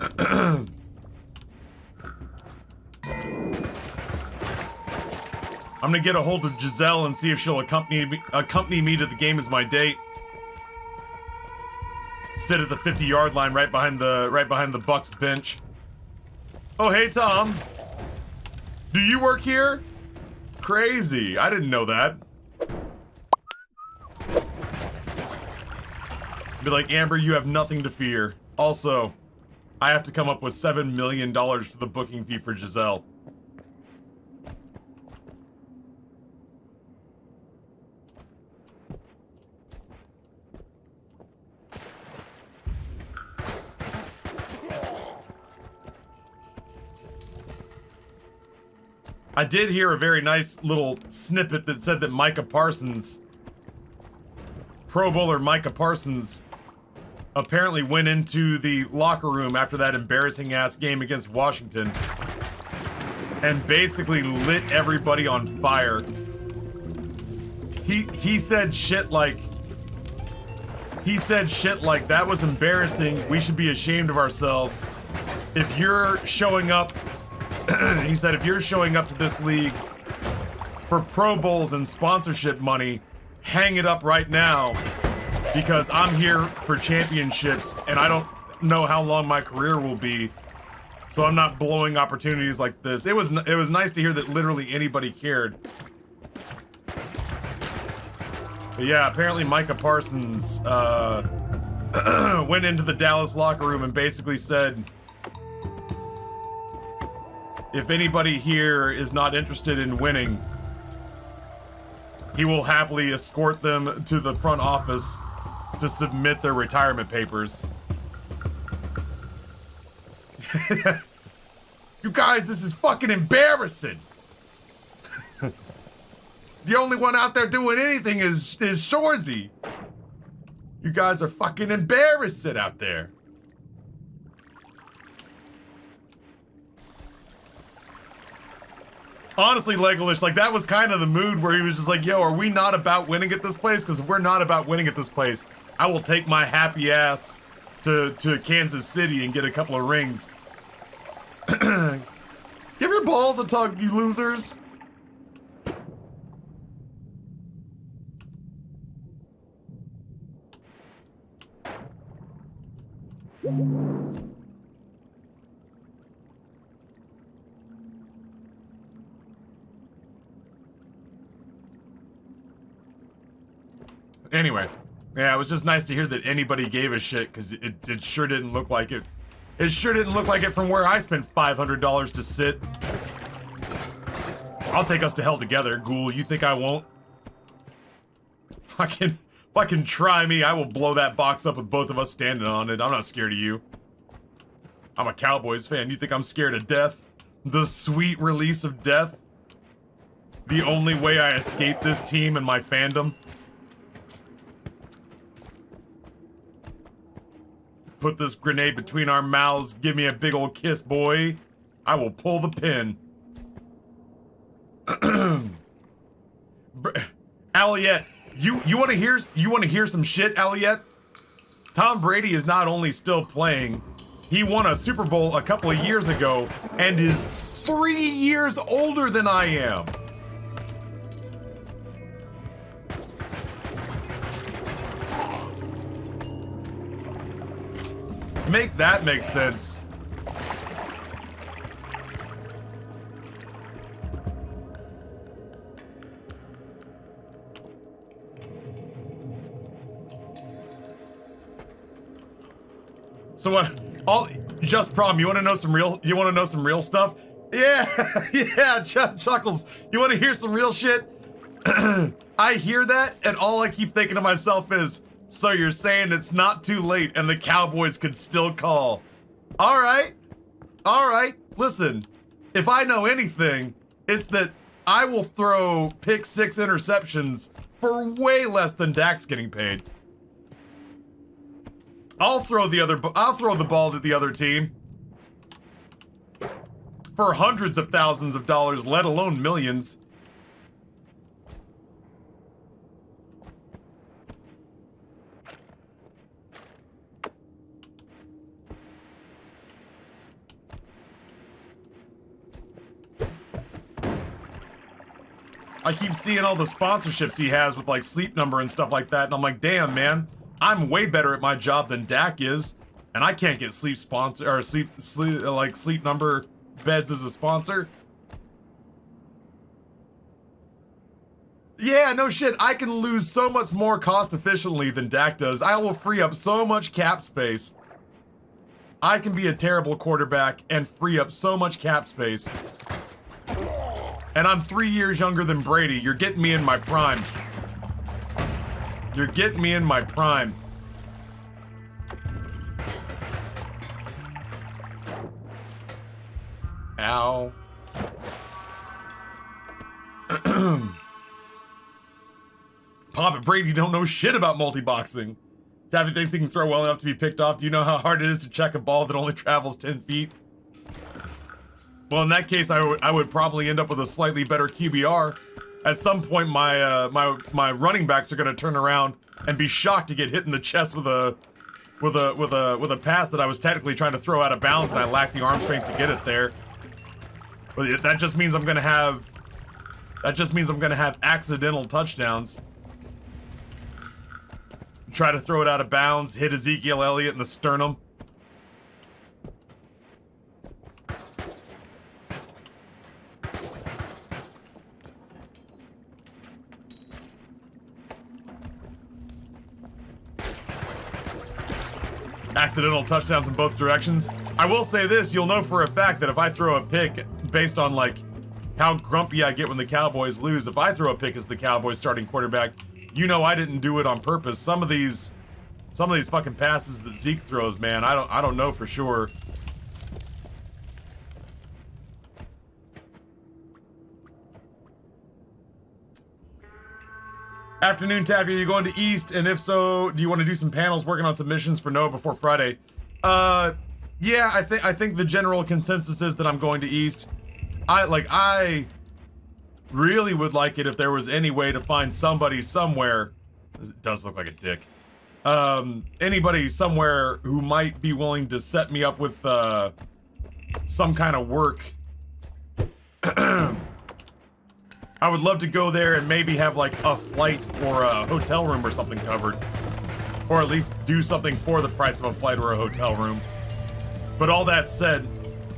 I'm gonna get a hold of Giselle and see if she'll accompany me to the game as my date. Sit at the 50-yard line right behind the Bucks bench. Oh, hey Tom. Do you work here? Crazy. I didn't know that. Be like, Amber, you have nothing to fear. Also, I have to come up with $7 million for the booking fee for Giselle. I did hear a very nice little snippet that said that Micah Parsons, Pro Bowler Micah Parsons, apparently went into the locker room after that embarrassing ass game against Washington and basically lit everybody on fire. He said shit like that was embarrassing. We should be ashamed of ourselves. If you're showing up he said, if you're showing up to this league for Pro Bowls and sponsorship money, hang it up right now, because I'm here for championships and I don't know how long my career will be, so I'm not blowing opportunities like this. It was nice to hear that literally anybody cared. But yeah, apparently Micah Parsons went into the Dallas locker room and basically said, if anybody here is not interested in winning, he will happily escort them to the front office to submit their retirement papers. You guys, this is fucking embarrassing. The only one out there doing anything is Shorzy. You guys are fucking embarrassing out there. Honestly, Legolas, like, that was kind of the mood where he was just like, yo, are we not about winning at this place? Because if we're not about winning at this place, I will take my happy ass to Kansas City and get a couple of rings. Give your balls a tug, you losers. Anyway, yeah, it was just nice to hear that anybody gave a shit, because it sure didn't look like it. It sure didn't look like it from where I spent $500 to sit. I'll take us to hell together, Ghoul. You think I won't? Fucking try me. I will blow that box up with both of us standing on it. I'm not scared of you. I'm a Cowboys fan. You think I'm scared of death? The sweet release of death? The only way I escape this team and my fandom? Put this grenade between our mouths. Give me a big old kiss, boy. I will pull the pin. Aliette, you want to hear some shit, Aliette? Tom Brady is not only still playing, he won a Super Bowl a couple of years ago and is 3 years older than I am. Make that make sense. So what? Just prom. You want to know some real stuff? Yeah, yeah. Chuckles. You want to hear some real shit? I hear that, and all I keep thinking to myself is, so you're saying it's not too late and the Cowboys could still call. All right. Listen, if I know anything, it's that I will throw pick 6 interceptions for way less than Dak's getting paid. I'll throw the ball to the other team for hundreds of thousands of dollars, let alone millions. I keep seeing all the sponsorships he has with like Sleep Number and stuff like that, and I'm like, damn, man, I'm way better at my job than Dak is, and I can't get sleep Number beds as a sponsor. Yeah, no shit, I can lose so much more cost efficiently than Dak does. I will free up so much cap space. I can be a terrible quarterback and free up so much cap space. And I'm 3 years younger than Brady. You're getting me in my prime. You're getting me in my prime. Ow. Papa Brady don't know shit about multi-boxing. Taffy thinks he can throw well enough to be picked off. Do you know how hard it is to check a ball that only travels 10 feet? Well, in that case, I would probably end up with a slightly better QBR. At some point, my running backs are gonna turn around and be shocked to get hit in the chest with a pass that I was technically trying to throw out of bounds, and I lack the arm strength to get it there. But that just means I'm gonna have accidental touchdowns. Try to throw it out of bounds, hit Ezekiel Elliott in the sternum. Accidental touchdowns in both directions. I will say this, you'll know for a fact that if I throw a pick based on like how grumpy I get when the Cowboys lose, if I throw a pick as the Cowboys starting quarterback, you know I didn't do it on purpose. Some of these fucking passes that Zeke throws, man, I don't know for sure. Afternoon, Taffy, are you going to East? And if so, do you want to do some panels working on submissions for Noah before Friday? Yeah, I think the general consensus is that I'm going to East. I really would like it if there was any way to find somebody somewhere. It does look like a dick. Anybody somewhere who might be willing to set me up with some kind of work. I would love to go there and maybe have like a flight or a hotel room or something covered. Or at least do something for the price of a flight or a hotel room. But all that said,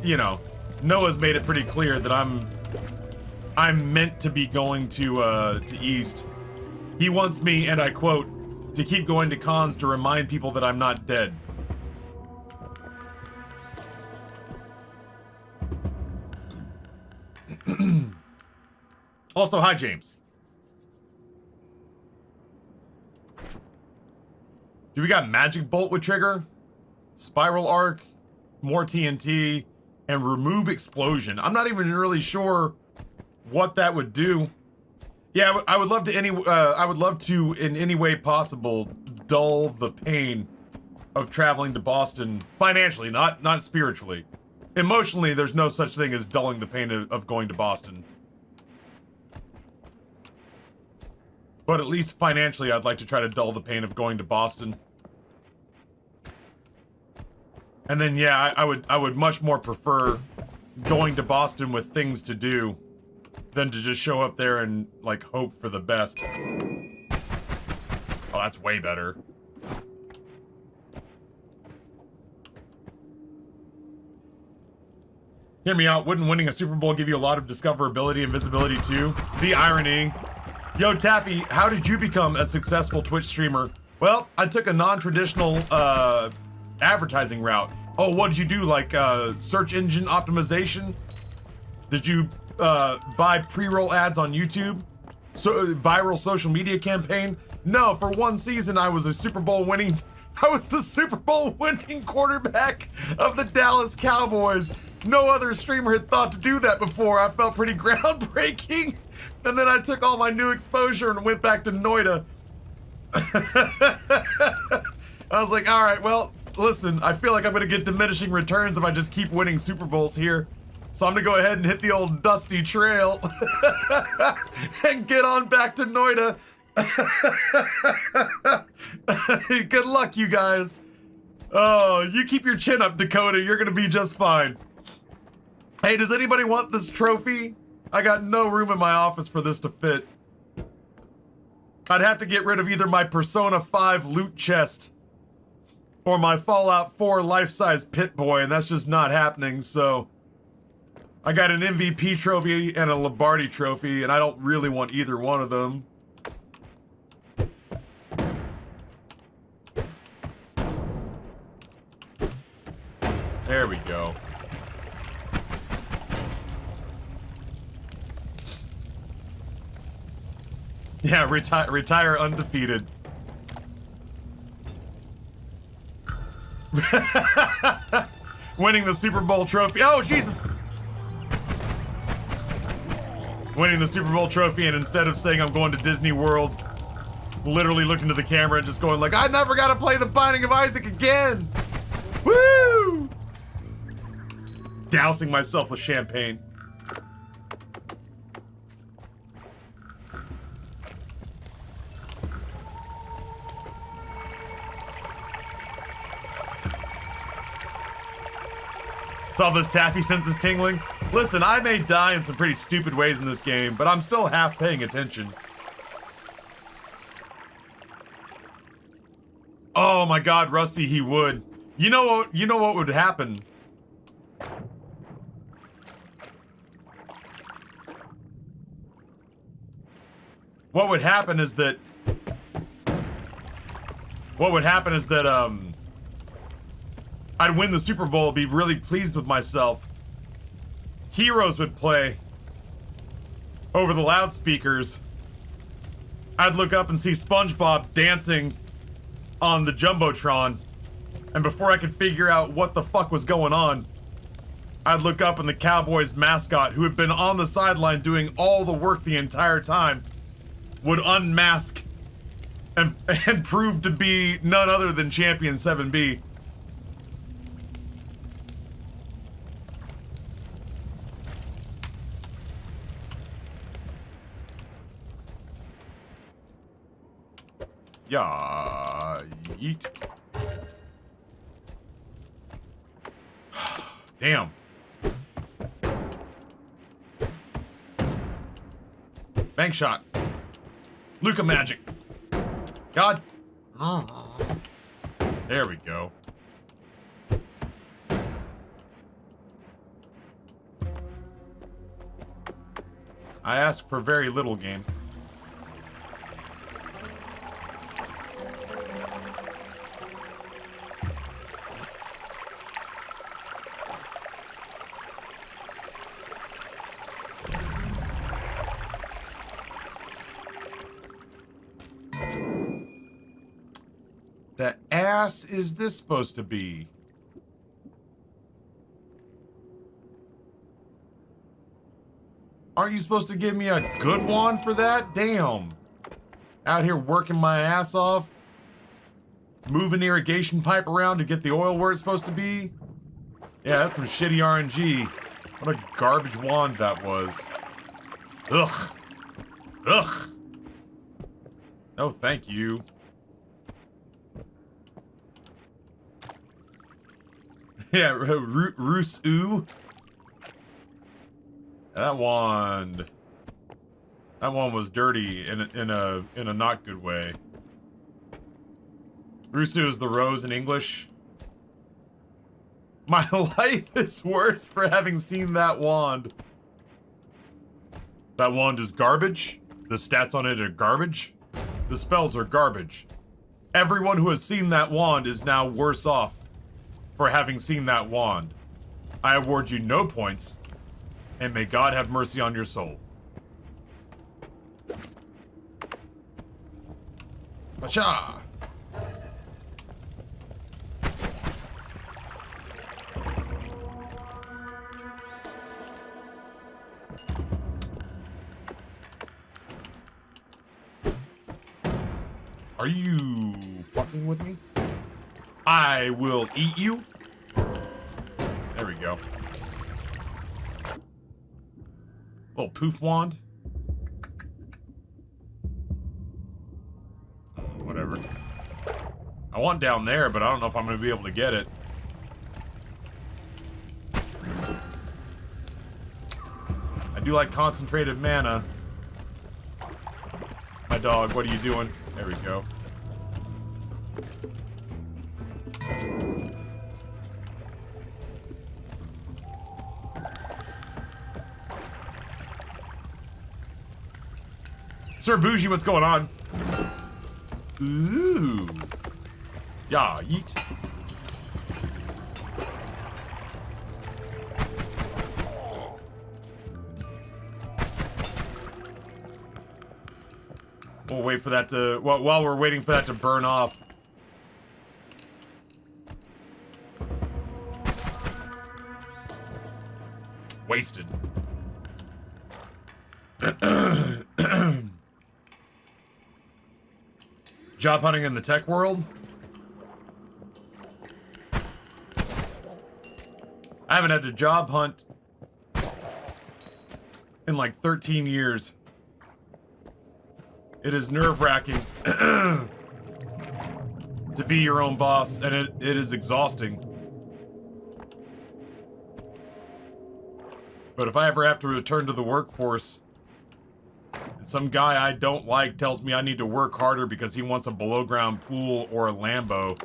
you know, Noah's made it pretty clear that I'm meant to be going to East. He wants me, and I quote, to keep going to cons to remind people that I'm not dead. Also, hi, James. Do we got Magic Bolt with trigger? Spiral Arc, more TNT, and remove explosion. I'm not even really sure what that would do. Yeah, I would love to in any way possible dull the pain of traveling to Boston financially, not spiritually. Emotionally, there's no such thing as dulling the pain of going to Boston. But at least financially, I'd like to try to dull the pain of going to Boston. And then, yeah, I would much more prefer going to Boston with things to do than to just show up there and, like, hope for the best. Oh, that's way better. Hear me out, wouldn't winning a Super Bowl give you a lot of discoverability and visibility too? The irony. Yo, Taffy, how did you become a successful Twitch streamer? Well, I took a non-traditional advertising route. Oh, what did you do, like search engine optimization? Did you buy pre-roll ads on YouTube? So viral social media campaign? No, for one season I was the Super Bowl winning quarterback of the Dallas Cowboys. No other streamer had thought to do that before. I felt pretty groundbreaking. And then I took all my new exposure and went back to Noita. I was like, all right, well, listen, I feel like I'm gonna get diminishing returns if I just keep winning Super Bowls here. So I'm gonna go ahead and hit the old dusty trail and get on back to Noita. Good luck, you guys. Oh, you keep your chin up, Dakota. You're gonna be just fine. Hey, does anybody want this trophy? I got no room in my office for this to fit. I'd have to get rid of either my Persona 5 loot chest or my Fallout 4 life-size Pit-Boy, and that's just not happening, so... I got an MVP trophy and a Lombardi trophy, and I don't really want either one of them. There we go. Yeah, retire undefeated. Winning the Super Bowl trophy. Oh, Jesus! Winning the Super Bowl trophy, and instead of saying I'm going to Disney World, literally looking to the camera and just going like, I never gotta play The Binding of Isaac again! Woo! Dousing myself with champagne. Saw this taffy senses tingling. Listen, I may die in some pretty stupid ways in this game, but I'm still half paying attention. Oh my God, Rusty, he would. You know what would happen? What would happen is that I'd win the Super Bowl, be really pleased with myself. Heroes would play over the loudspeakers. I'd look up and see SpongeBob dancing on the Jumbotron. And before I could figure out what the fuck was going on, I'd look up and the Cowboys mascot, who had been on the sideline doing all the work the entire time, would unmask and prove to be none other than Champion 7B. Yeah, yeet. Damn. Bank shot. Luca magic. God. There we go. I asked for very little, game. The ass is this supposed to be? Aren't you supposed to give me a good wand for that? Damn. Out here working my ass off. Moving irrigation pipe around to get the oil where it's supposed to be. Yeah, that's some shitty RNG. What a garbage wand that was. Ugh. Ugh. No, thank you. Yeah, Roos-oo. That wand was dirty in a not good way. Roos-oo is the rose in English. My life is worse for having seen that wand. That wand is garbage. The stats on it are garbage. The spells are garbage. Everyone who has seen that wand is now worse off for having seen that wand. I award you no points, and may God have mercy on your soul. Pacha! Are you fucking with me? I will eat you. There we go. Little poof wand. Whatever. I want down there, but I don't know if I'm going to be able to get it. I do like concentrated mana. My dog, what are you doing? There we go. Sir Bougie, what's going on? Ooh. Yeah, eat. We'll wait for that to, while we're waiting for that to burn off. Wasted. Job hunting in the tech world? I haven't had to job hunt in like 13 years. It is nerve-wracking to be your own boss, and it is exhausting. But if I ever have to return to the workforce, and some guy I don't like tells me I need to work harder because he wants a below-ground pool or a Lambo,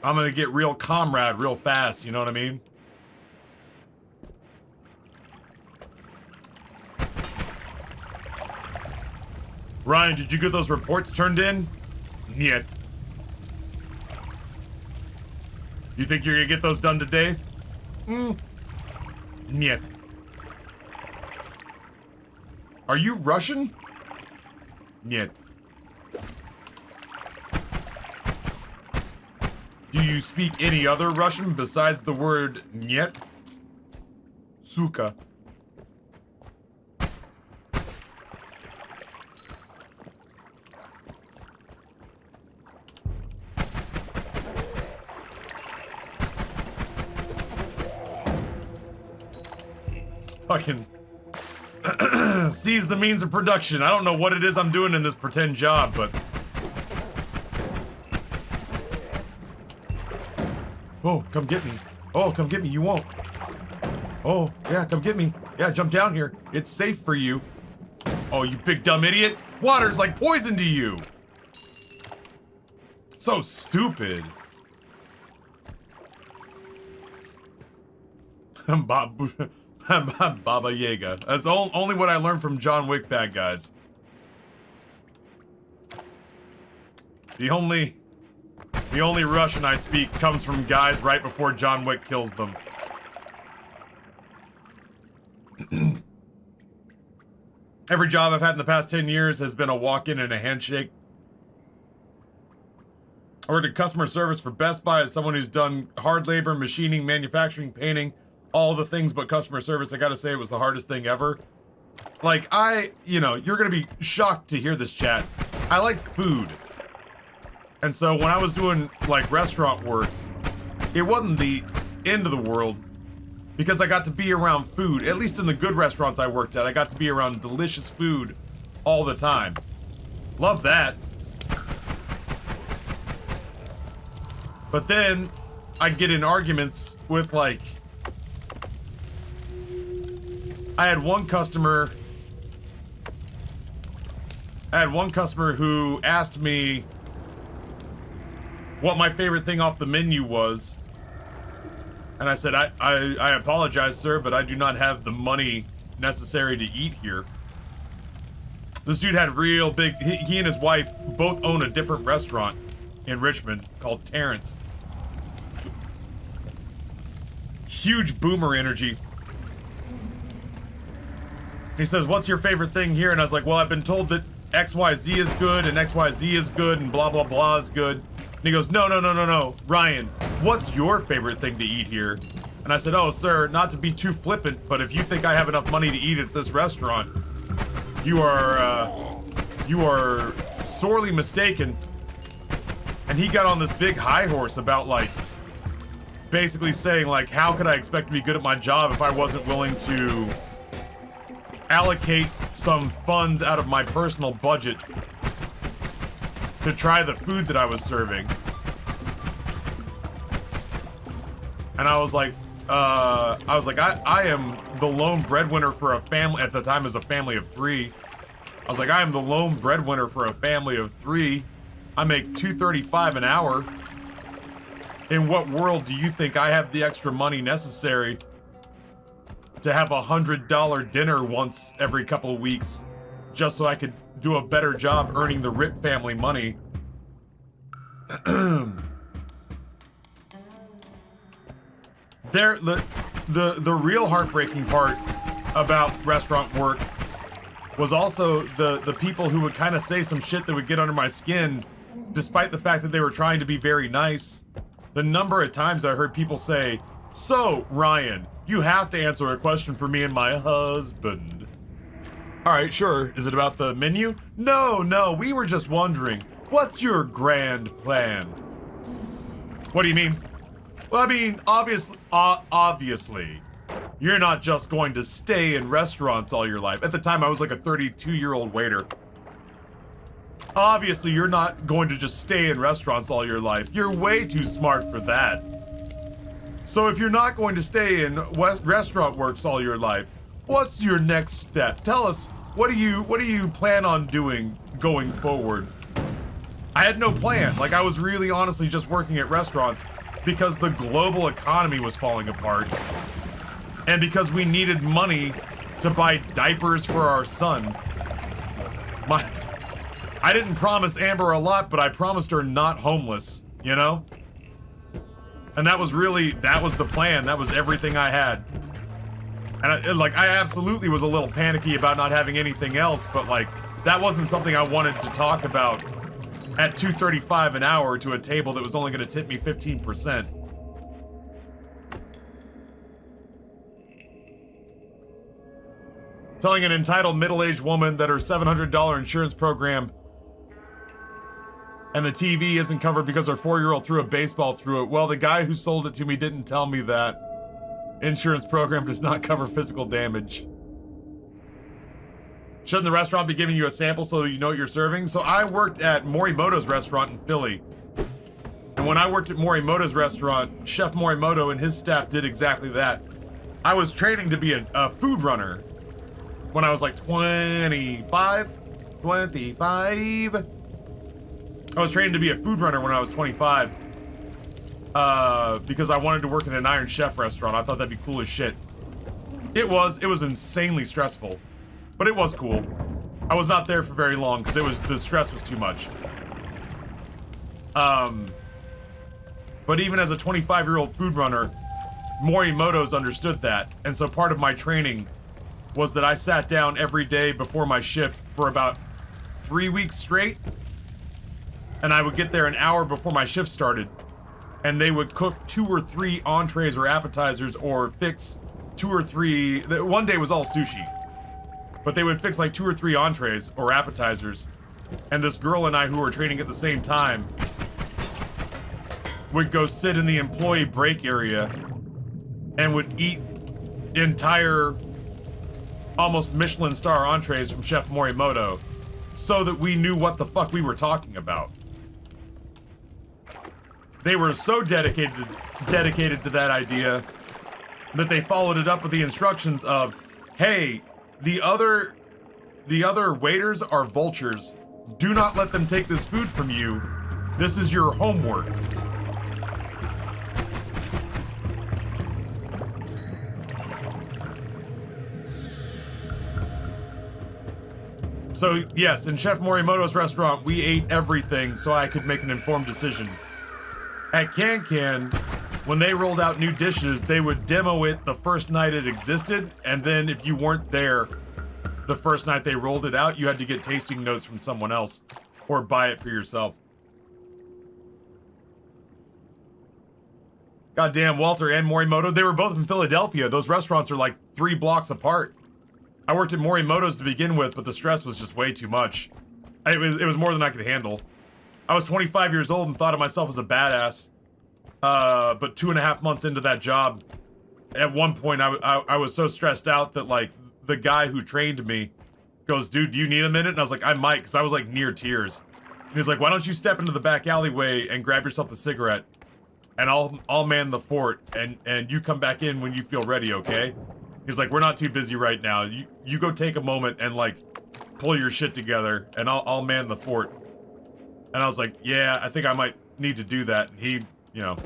I'm gonna get real comrade real fast, you know what I mean? Ryan, did you get those reports turned in? Niet. You think you're gonna get those done today? Niet. Are you Russian? Niet. Do you speak any other Russian besides the word niet? Suka. Fucking seize the means of production. I don't know what it is I'm doing in this pretend job, but oh, come get me. Oh, come get me. You won't. Oh, yeah, come get me. Yeah, jump down here. It's safe for you. Oh, you big dumb idiot. Water's like poison to you. So stupid. Baba Yaga. That's only what I learned from John Wick bad guys. The only Russian I speak comes from guys right before John Wick kills them. Every job I've had in the past 10 years has been a walk-in and a handshake. I worked in customer service for Best Buy as someone who's done hard labor, machining, manufacturing, painting, all the things but customer service. I gotta say it was the hardest thing ever. Like, you know, you're gonna be shocked to hear this, chat. I like food. And so when I was doing, like, restaurant work, it wasn't the end of the world because I got to be around food. At least in the good restaurants I worked at, I got to be around delicious food all the time. Love that. But then I'd get in arguments with, like, I had one customer who asked me what my favorite thing off the menu was. And I said, I apologize, sir, but I do not have the money necessary to eat here. This dude had real big, he and his wife both own a different restaurant in Richmond called Terrence. Huge boomer energy. He says, what's your favorite thing here? And I was like, well, I've been told that XYZ is good and XYZ is good and blah, blah, blah is good. And he goes, no, Ryan, what's your favorite thing to eat here? And I said, oh, sir, not to be too flippant, but if you think I have enough money to eat at this restaurant, you are sorely mistaken. And he got on this big high horse about, like, basically saying, like, how could I expect to be good at my job if I wasn't willing to allocate some funds out of my personal budget to try the food that I was serving. And I was like, I was like, I am the lone breadwinner for a family, at the time it was a family of 3. I was like, I am the lone breadwinner for a family of 3. I make $2.35 an hour. In what world do you think I have the extra money necessary to have a $100 dinner once every couple of weeks just so I could do a better job earning the Rip family money? The real heartbreaking part about restaurant work was also the people who would kind of say some shit that would get under my skin, despite the fact that they were trying to be very nice. The number of times I heard people say, "So, Ryan, you have to answer a question for me and my husband." All right, sure. Is it about the menu? No, we were just wondering, what's your grand plan? What do you mean? Well, I mean, obviously, you're not just going to stay in restaurants all your life. At the time, I was like a 32-year-old waiter. Obviously, you're not going to just stay in restaurants all your life. You're way too smart for that. So if you're not going to stay in restaurant works all your life, what's your next step? Tell us, what do you plan on doing going forward? I had no plan. Like, I was really honestly just working at restaurants because the global economy was falling apart. And because we needed money to buy diapers for our son. I didn't promise Amber a lot, but I promised her not homeless, you know? And that was the plan. That was everything I had. And I absolutely was a little panicky about not having anything else, but like, that wasn't something I wanted to talk about at $2.35 an hour to a table that was only gonna tip me 15%. Telling an entitled middle-aged woman that her $700 insurance program and the TV isn't covered because her 4-year-old threw a baseball through it. Well, the guy who sold it to me didn't tell me that. Insurance program does not cover physical damage. Shouldn't the restaurant be giving you a sample so you know what you're serving? So I worked at Morimoto's restaurant in Philly. And when I worked at Morimoto's restaurant, Chef Morimoto and his staff did exactly that. I was training to be a food runner when I was like 25. I was trained to be a food runner when I was 25. Because I wanted to work in an Iron Chef restaurant. I thought that'd be cool as shit. It was insanely stressful, but it was cool. I was not there for very long because the stress was too much. But even as a 25-year-old food runner, Morimoto's understood that. And so part of my training was that I sat down every day before my shift for about 3 weeks straight. And I would get there an hour before my shift started. And they would cook 2 or 3 entrees or appetizers or fix 2 or 3. One day was all sushi. But they would fix like 2 or 3 entrees or appetizers. And this girl and I, who were training at the same time, would go sit in the employee break area and would eat entire, almost Michelin star entrees from Chef Morimoto so that we knew what the fuck we were talking about. They were so dedicated to that idea that they followed it up with the instructions of, hey, the other waiters are vultures. Do not let them take this food from you. This is your homework. So yes, in Chef Morimoto's restaurant, we ate everything so I could make an informed decision. At Can, when they rolled out new dishes, they would demo it the first night it existed, and then if you weren't there the first night they rolled it out, you had to get tasting notes from someone else or buy it for yourself. Goddamn, Walter and Morimoto, they were both in Philadelphia. Those restaurants are like 3 blocks apart. I worked at Morimoto's to begin with, but the stress was just way too much. It was more than I could handle. I was 25 years old and thought of myself as a badass. But 2.5 months into that job, at one point I was so stressed out that like the guy who trained me goes, "Dude, do you need a minute?" And I was like, "I might," because I was like near tears. And he's like, "Why don't you step into the back alleyway and grab yourself a cigarette?" and I'll man the fort, and you come back in when you feel ready, okay? He's like, we're not too busy right now. You go take a moment and like pull your shit together, and I'll man the fort. And I was like, yeah, I think I might need to do that. And he, you know,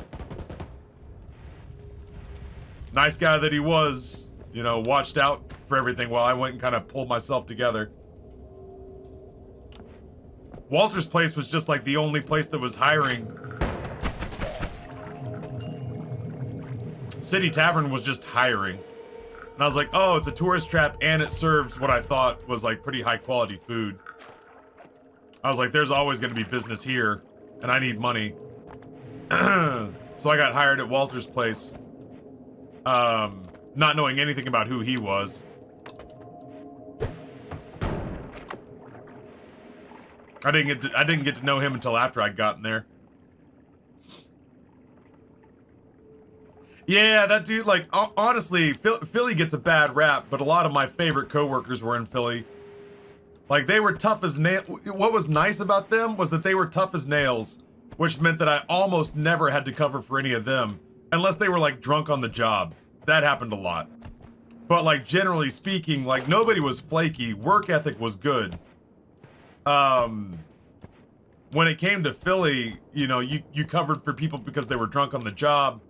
nice guy that he was, you know, watched out for everything while I went and kind of pulled myself together. Walter's place was just like the only place that was hiring. City Tavern was just hiring. And I was like, oh, it's a tourist trap and it serves what I thought was like pretty high quality food. I was like, there's always going to be business here and I need money. So I got hired at Walter's place. Not knowing anything about who he was. I didn't get to know him until after I'd gotten there. Yeah, that dude, like, honestly, Philly gets a bad rap, but a lot of my favorite coworkers were in Philly. Like, they were tough as nails. What was nice about them was that they were tough as nails, which meant that I almost never had to cover for any of them, unless they were, like, drunk on the job. That happened a lot. But, like, generally speaking, like, nobody was flaky. Work ethic was good. When it came to Philly, you know, you covered for people because they were drunk on the job.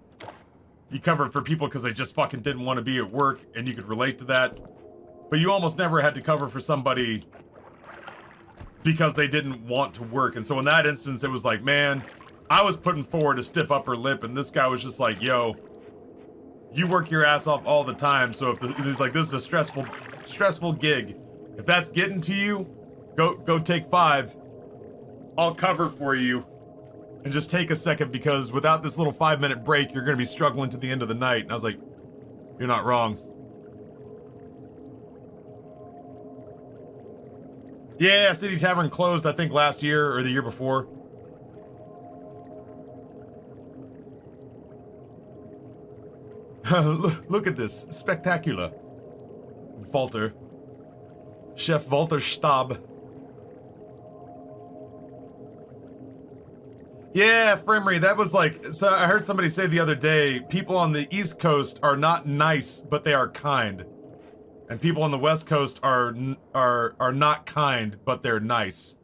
You covered for people because they just fucking didn't want to be at work, and you could relate to that. But you almost never had to cover for somebody because they didn't want to work. And so in that instance, it was like, man, I was putting forward a stiff upper lip, and this guy was just like, yo, you work your ass off all the time. So if he's like, this is a stressful gig. If that's getting to you, go take 5. I'll cover for you. And just take a second, because without this little 5-minute break, you're going to be struggling to the end of the night. And I was like, you're not wrong. Yeah, City Tavern closed, I think, last year or the year before. Look at this. Spectacular. Walter. Chef Walter Stab. Yeah, Frimry, that was like, so I heard somebody say the other day, people on the East Coast are not nice, but they are kind. And people on the West Coast are not kind, but they're nice.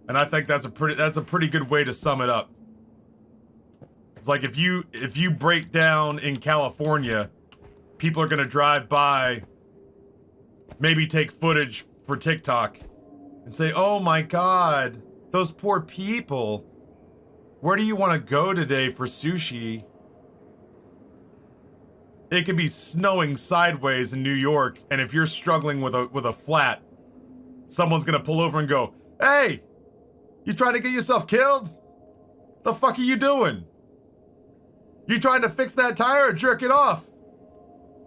And I think that's a pretty good way to sum it up. It's like if you break down in California, people are gonna drive by, maybe take footage for TikTok, and say, "Oh my God, those poor people. Where do you want to go today for sushi?" It could be snowing sideways in New York, and if you're struggling with a flat, someone's gonna pull over and go, "Hey, you trying to get yourself killed? The fuck are you doing? You trying to fix that tire or jerk it off?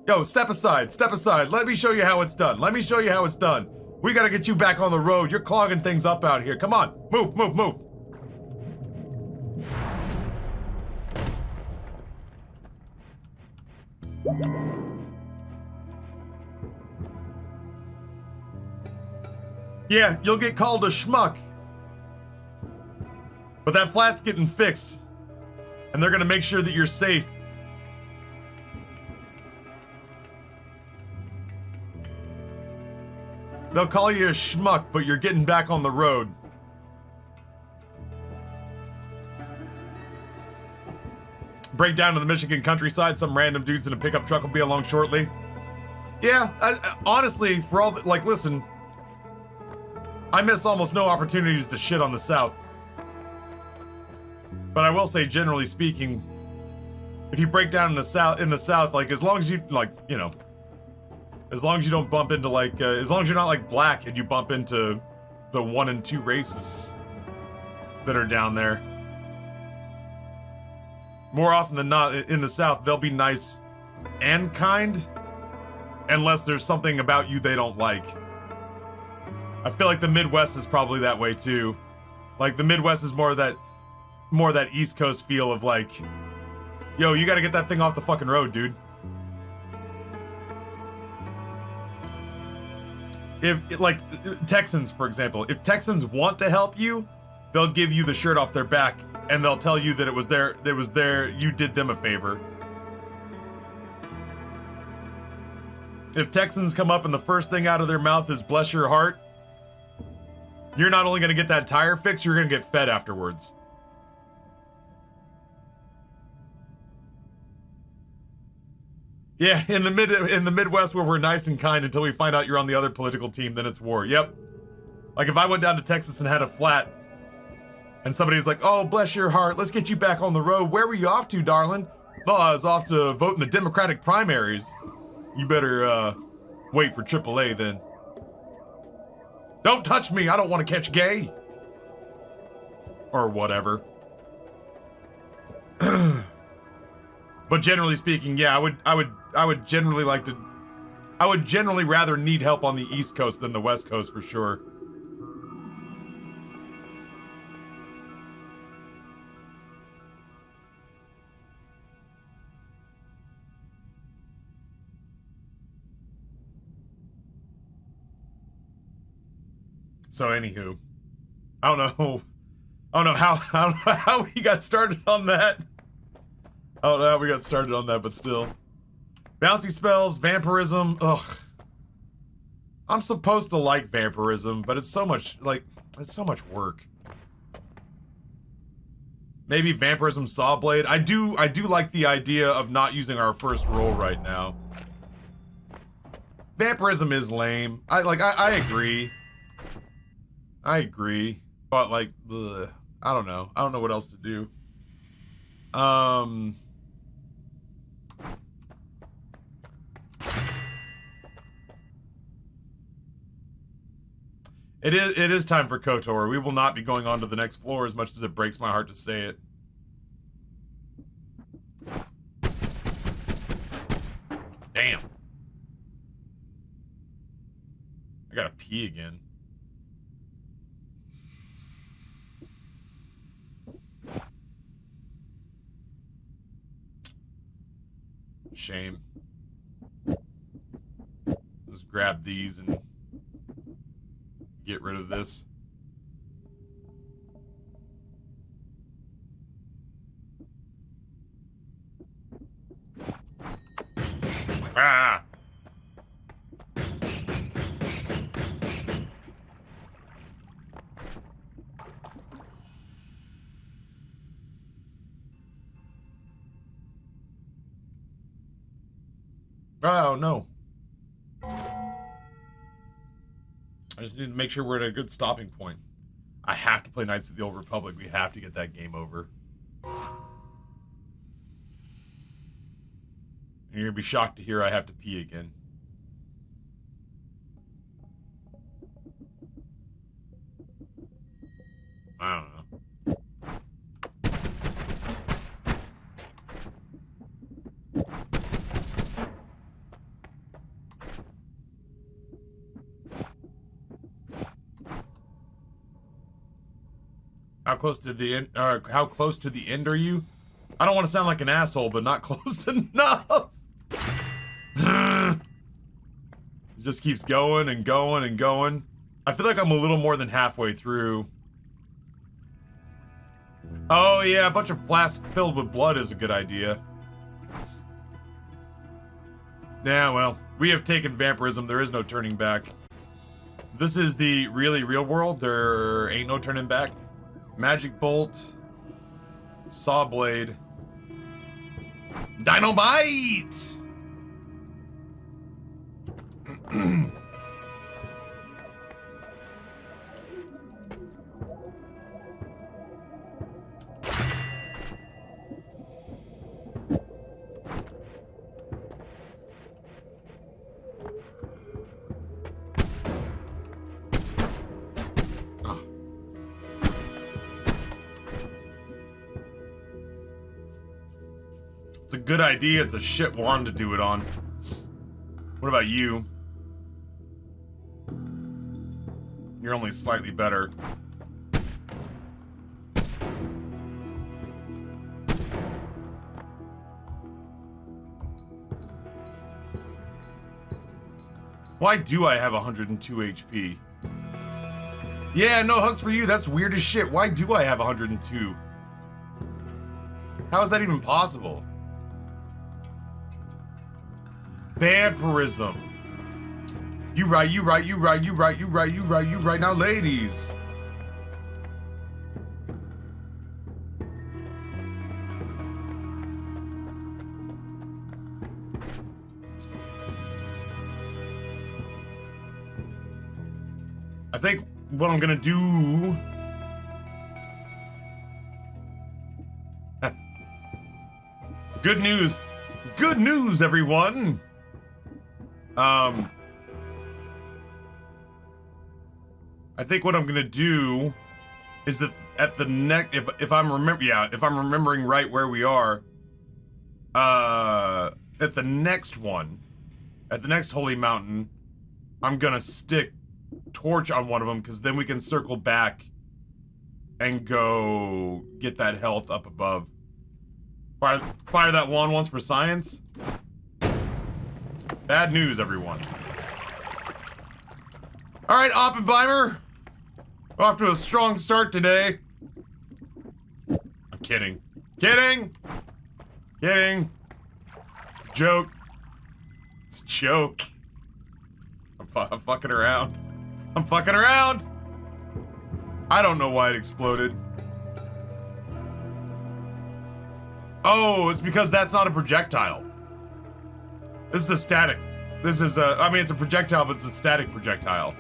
Yo, step aside, step aside. Let me show you how it's done. Let me show you how it's done. We gotta get you back on the road. You're clogging things up out here. Come on, move, move, move." Yeah, you'll get called a schmuck. But that flat's getting fixed. And they're gonna make sure that you're safe. They'll call you a schmuck, but you're getting back on the road. Break down to the Michigan countryside. Some random dudes in a pickup truck will be along shortly. Yeah, honestly, for all that, like, listen, I miss almost no opportunities to shit on the South. But I will say, generally speaking, if you break down in the South, like, as long as you, like, you know, as long as you don't bump into, like, as long as you're not, like, black and you bump into the 1 and 2 races that are down there. More often than not, in the South, they'll be nice and kind, unless there's something about you they don't like. I feel like the Midwest is probably that way, too. Like, the Midwest is more that East Coast feel of, like, yo, you gotta get that thing off the fucking road, dude. If, like, Texans, for example, if Texans want to help you, they'll give you the shirt off their back and they'll tell you that it was you did them a favor. If Texans come up and the first thing out of their mouth is bless your heart, you're not only gonna get that tire fixed, you're gonna get fed afterwards. Yeah, in the Midwest where we're nice and kind until we find out you're on the other political team, then it's war. Yep. Like if I went down to Texas and had a flat, and somebody was like, "Oh, bless your heart, let's get you back on the road. Where were you off to, darling?" "Oh, I was off to vote in the Democratic primaries." "You better wait for AAA then." "Don't touch me, I don't want to catch gay." Or whatever. But generally speaking, yeah, I would generally like to, I would generally rather need help on the East Coast than the West Coast for sure. So anywho, I don't know how we got started on that. I don't know how we got started on that, but still. Bouncy spells, vampirism, ugh. I'm supposed to like vampirism, but it's so much, like, it's so much work. Maybe vampirism sawblade. I do like the idea of not using our first roll right now. Vampirism is lame. I agree. I agree. But like, ugh, I don't know. I don't know what else to do. It is time for KOTOR. We will not be going on to the next floor as much as it breaks my heart to say it. Damn. I gotta pee again. Shame. Just grab these and get rid of this. Ah! Oh, no. I just need to make sure we're at a good stopping point. I have to play Knights of the Old Republic. We have to get that game over. And you're gonna be shocked to hear I have to pee again. I don't know. How close to the end? How close to the end are you? I don't want to sound like an asshole, but not close enough. It just keeps going and going and going. I feel like I'm a little more than halfway through. Oh yeah, a bunch of flasks filled with blood is a good idea. Yeah, well, we have taken vampirism. There is no turning back. This is the really real world. There ain't no turning back. Magic Bolt, Sawblade, Dynamite! It's a good idea, it's a shit wand to do it on. What about you? You're only slightly better. Why do I have 102 HP? Yeah, no hugs for you. That's weird as shit. Why do I have 102? How is that even possible? Vampirism. You right, you right, you right, you right, you right, you right, you right. Now, ladies. I think what I'm gonna do... Good news. Good news, everyone. I think what I'm gonna do is that at the next, if I'm remembering right where we are, at the next one, at the next holy mountain, I'm gonna stick torch on one of them, because then we can circle back and go get that health up above. Fire that wand once for science. Bad news, everyone. All right, Oppenheimer. We're off to a strong start today. I'm kidding. Kidding. Kidding. Joke. It's a joke. I'm fucking around. I'm fucking around. I don't know why it exploded. Oh, it's because that's not a projectile. This is a static. This is a, I mean, it's a projectile, but it's a static projectile.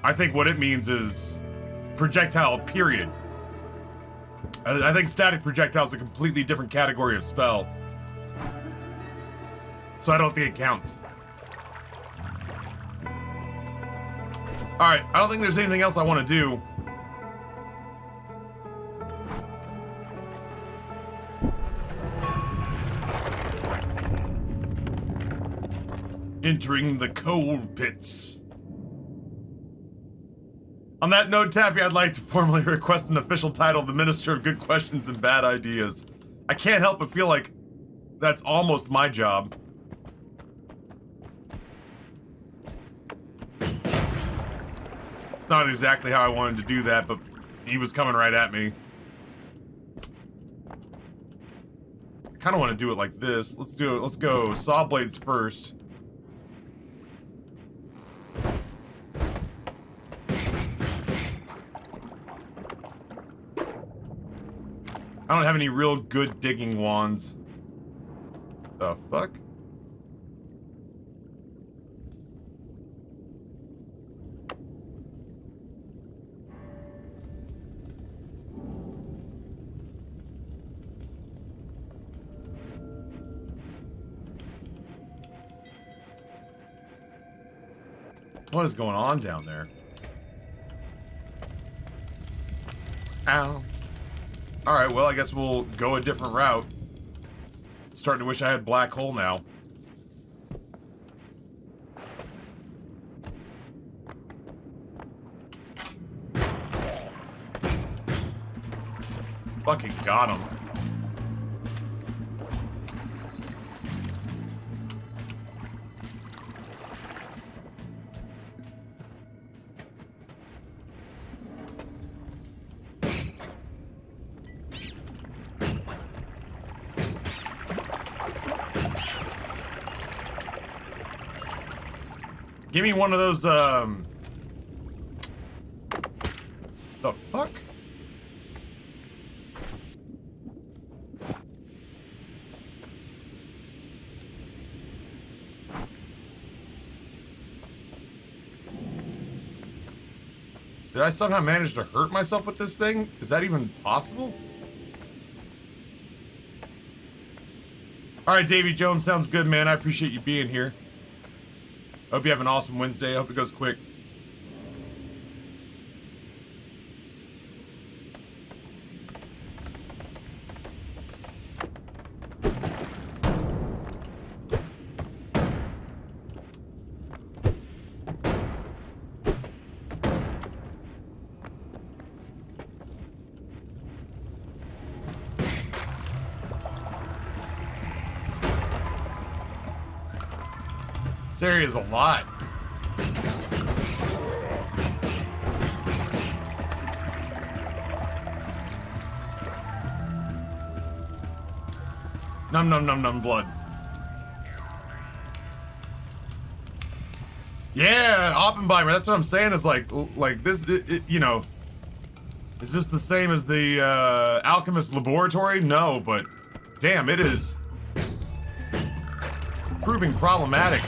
I think what it means is projectile, period. I think static projectile is a completely different category of spell. So I don't think it counts. Alright, I don't think there's anything else I want to do. Entering the coal pits. On that note, Taffy, I'd like to formally request an official title of the Minister of Good Questions and Bad Ideas. I can't help but feel like that's almost my job. It's not exactly how I wanted to do that, but he was coming right at me. I kind of want to do it like this. Let's do it. Let's go saw blades first. I don't have any real good digging wands. The fuck? What is going on down there? Ow. Alright, well, I guess we'll go a different route. Starting to wish I had black hole now. Fucking got him. Give me one of those, the fuck? Did I somehow manage to hurt myself with this thing? Is that even possible? Alright, Davy Jones, sounds good, man. I appreciate you being here. Hope you have an awesome Wednesday. I hope it goes quick. This area is a lot. Num num num num blood. Yeah, Oppenheimer. That's what I'm saying. Is like this. You know, is this the same as the Alchemist Laboratory? No, but damn, it is proving problematic.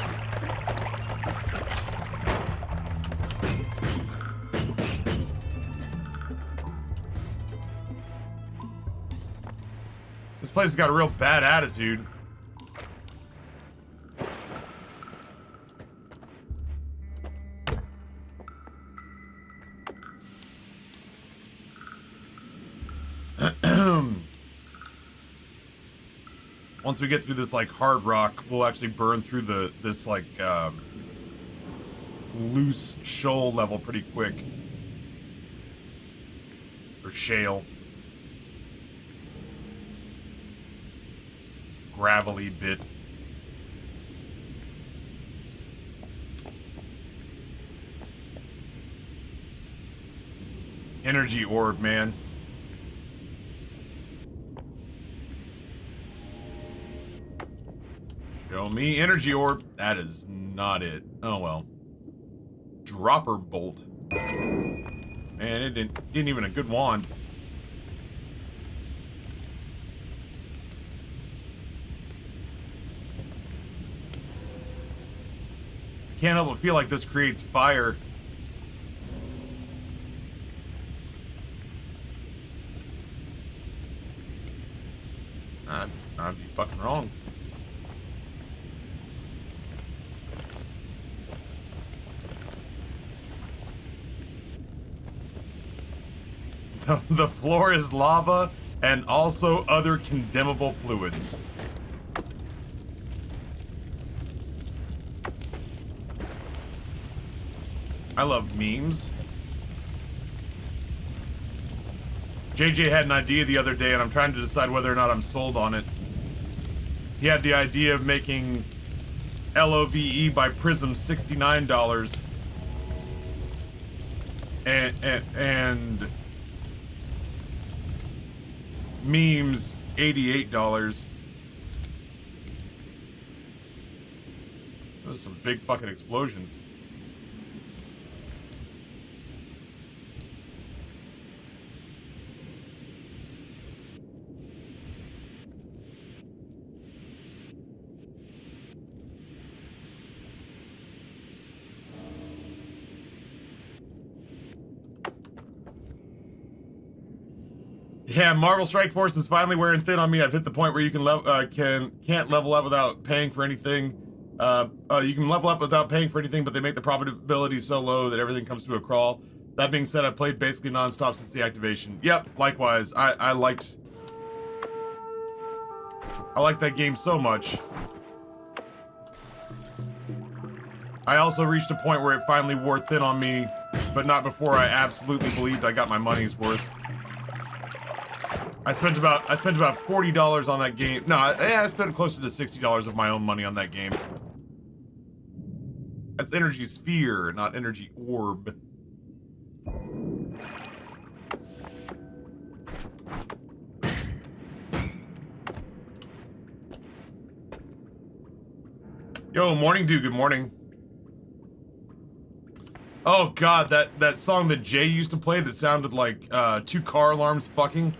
This place has got a real bad attitude. Once we get through this like hard rock, we'll actually burn through this like loose shoal level pretty quick. Or shale. Gravelly bit. Energy orb, man. Show me energy orb. That is not it. Oh well. Dropper bolt. Man, it didn't even a good wand. Can't help but feel like this creates fire. I'd be fucking wrong. The floor is lava and also other condemnable fluids. I love memes. JJ had an idea the other day and I'm trying to decide whether or not I'm sold on it. He had the idea of making LOVE by Prism $69 and memes $88. Those are some big fucking explosions. Yeah, Marvel Strike Force is finally wearing thin on me. I've hit the point where you can can't level up without paying for anything. You can level up without paying for anything, but they make the probability so low that everything comes to a crawl. That being said, I've played basically non-stop since the activation. Yep, likewise. I liked that game so much. I also reached a point where it finally wore thin on me, but not before I absolutely believed I got my money's worth. I spent about $40 on that game. No, I spent closer to $60 of my own money on that game. That's energy sphere, not energy orb. Yo, morning dude, good morning. Oh god, that song that Jay used to play that sounded like two car alarms fucking.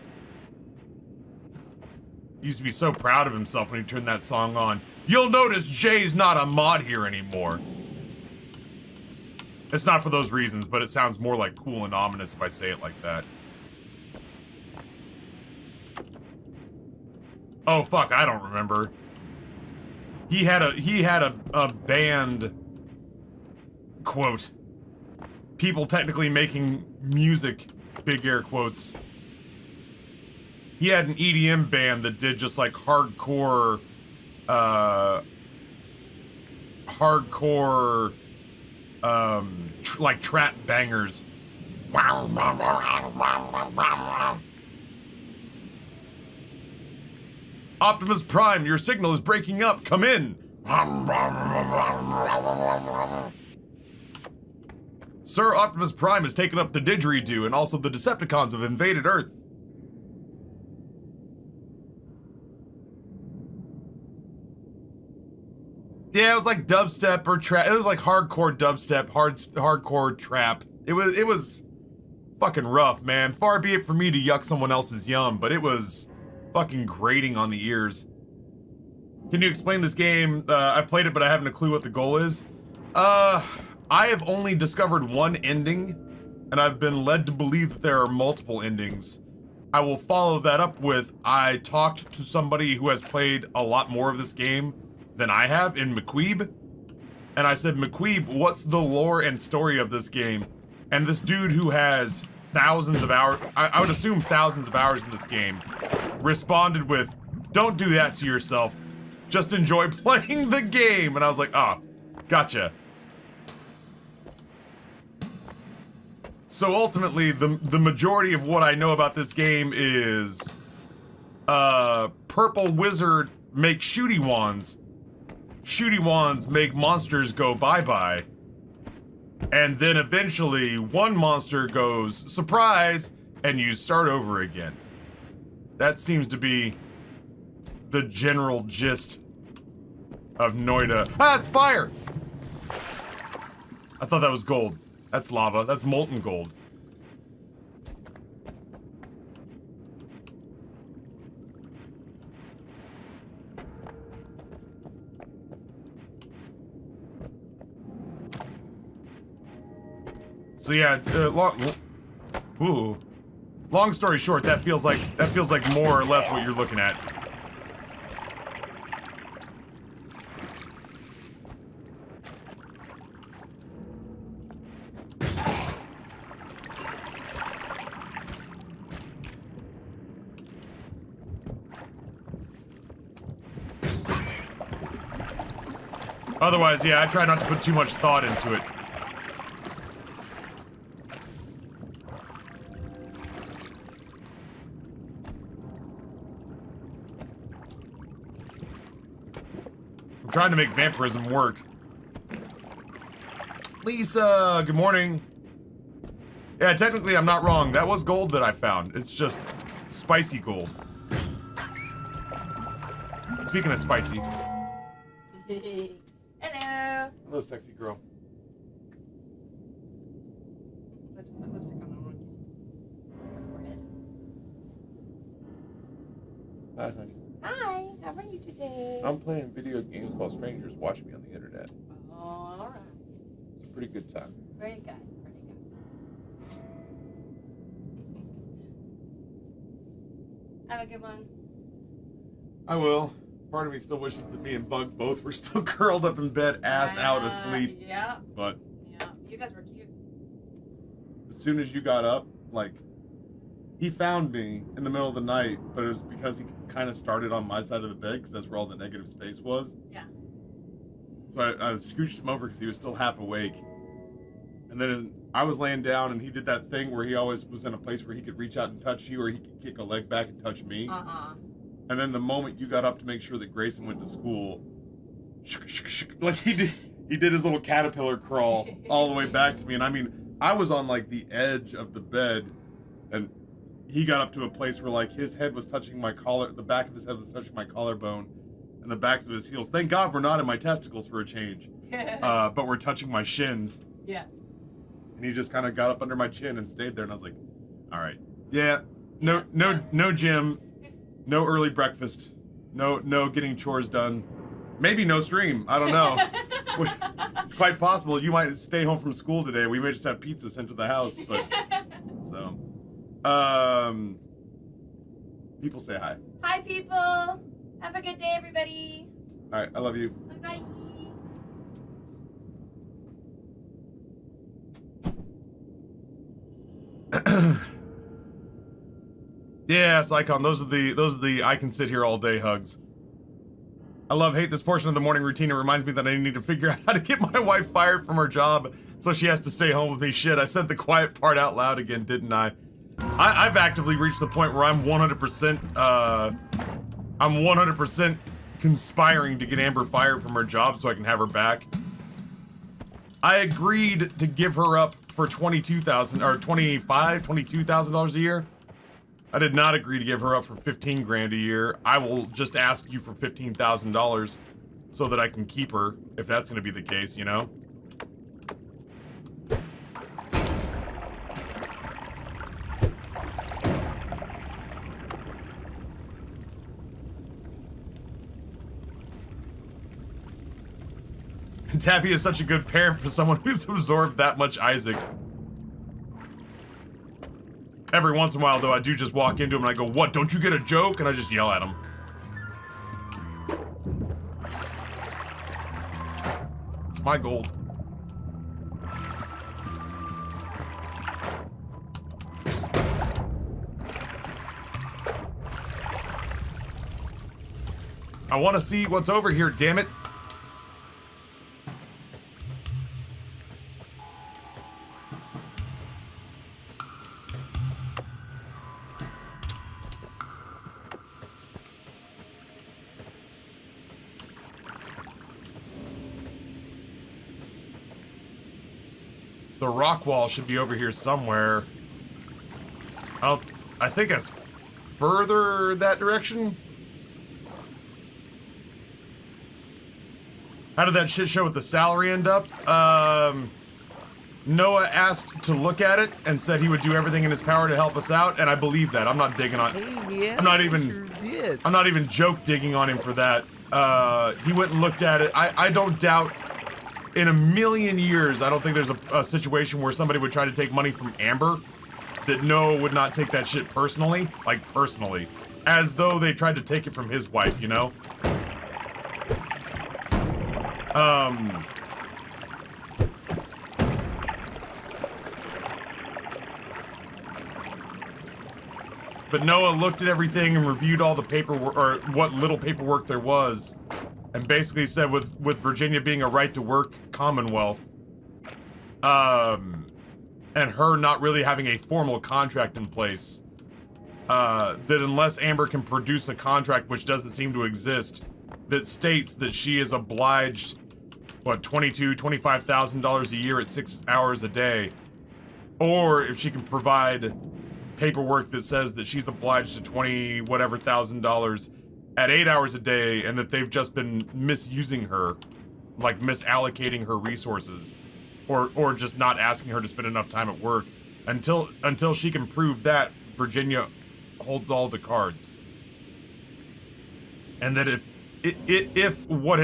He used to be so proud of himself when he turned that song on. You'll notice Jay's not a mod here anymore. It's not for those reasons, but it sounds more like cool and ominous if I say it like that. Oh fuck, I don't remember. He had a band quote. People technically making music, big air quotes. He had an EDM band that did just like hardcore, like trap bangers. Optimus Prime, your signal is breaking up. Come in. Sir Optimus Prime has taken up the didgeridoo, and also the Decepticons have invaded Earth. Yeah, it was like dubstep or trap. It was like hardcore dubstep, hardcore trap. It was fucking rough, man. Far be it for me to yuck someone else's yum, but it was fucking grating on the ears. Can you explain this game? I played it, but I haven't a clue what the goal is. I have only discovered one ending, and I've been led to believe that there are multiple endings. I will follow that up with, I talked to somebody who has played a lot more of this game than I have in McQueeb. And I said, McQueeb, what's the lore and story of this game? And this dude who has thousands of hours, I would assume thousands of hours in this game, responded with, don't do that to yourself. Just enjoy playing the game. And I was like, oh, gotcha. So ultimately, the majority of what I know about this game is, Purple Wizard makes shooty wands. Shooty wands make monsters go bye-bye. And then eventually, one monster goes, surprise, and you start over again. That seems to be the general gist of Noita. Ah, it's fire! I thought that was gold. That's lava. That's molten gold. So yeah, long story short, that feels like more or less what you're looking at. Otherwise, yeah, I try not to put too much thought into it. I'm trying to make vampirism work. Lisa, good morning. Yeah, technically I'm not wrong. That was gold that I found. It's just spicy gold. Speaking of spicy. Hello. Hello, sexy girl. I just put lipstick on my forehead. Hi, honey. Hi, how are you today? I'm playing video games while strangers watch me on the internet. Oh, all right. It's a pretty good time. Pretty good, pretty good. Have a good one. I will. Part of me still wishes that me and Bug both were still curled up in bed, ass out asleep. Yeah. But Yeah, you guys were cute. as soon as you got up, like, he found me in the middle of the night, but it was because he kind of started on my side of the bed, because that's where all the negative space was. Yeah. So I scooched him over because he was still half awake. And then I was laying down, and he did that thing where he always was in a place where he could reach out and touch you, or he could kick a leg back and touch me. Uh-huh. And then the moment you got up to make sure that Grayson went to school, like he did his little caterpillar crawl all the way back to me. And I mean, I was on like the edge of the bed, and he got up to a place where like his head was touching my collar, the back of his head was touching my collarbone, and the backs of his heels. Thank God we're not in my testicles for a change, but we're touching my shins. Yeah. And he just kind of got up under my chin and stayed there, and I was like, all right, yeah, no gym. No early breakfast. No getting chores done. Maybe no stream. I don't know. It's quite possible you might stay home from school today. We may just have pizza sent to the house, but so. People say hi. Hi, people. Have a good day, everybody. All right, I love you. Bye-bye. Yeah, Sycon, those are the I can sit here all day hugs. I hate this portion of the morning routine. It reminds me that I need to figure out how to get my wife fired from her job so she has to stay home with me. Shit, I said the quiet part out loud again, didn't I? I've actively reached the point where I'm 100% conspiring to get Amber fired from her job so I can have her back. I agreed to give her up for $22,000 a year. I did not agree to give her up for 15 grand a year. I will just ask you for $15,000. so that I can keep her, if that's gonna be the case, you know? Taffy is such a good parent for someone who's absorbed that much Isaac. Every once in a while, though, I do just walk into him and I go, "What, don't you get a joke?" And I just yell at him. It's my gold. I want to see what's over here, damn it. The rock wall should be over here somewhere. I think it's further that direction. How did that shit show with the salary end up? Noah asked to look at it and said he would do everything in his power to help us out, and I believe that. I'm not digging on. Hey, yeah, I'm not even joke digging on him for that. He went and looked at it. I don't doubt. In a million years, I don't think there's a situation where somebody would try to take money from Amber that Noah would not take that shit personally. Like, personally. As though they tried to take it from his wife, you know? But Noah looked at everything and reviewed all the paperwork, or what little paperwork there was. And basically said with Virginia being a right-to-work Commonwealth, and her not really having a formal contract in place, that unless Amber can produce a contract, which doesn't seem to exist, that states that she is obliged, what, $25,000 a year at 6 hours a day, or if she can provide paperwork that says that she's obliged to $20 whatever thousand at 8 hours a day, and that they've just been misusing her, like misallocating her resources, or just not asking her to spend enough time at work. Until she can prove that, Virginia holds all the cards. And that if what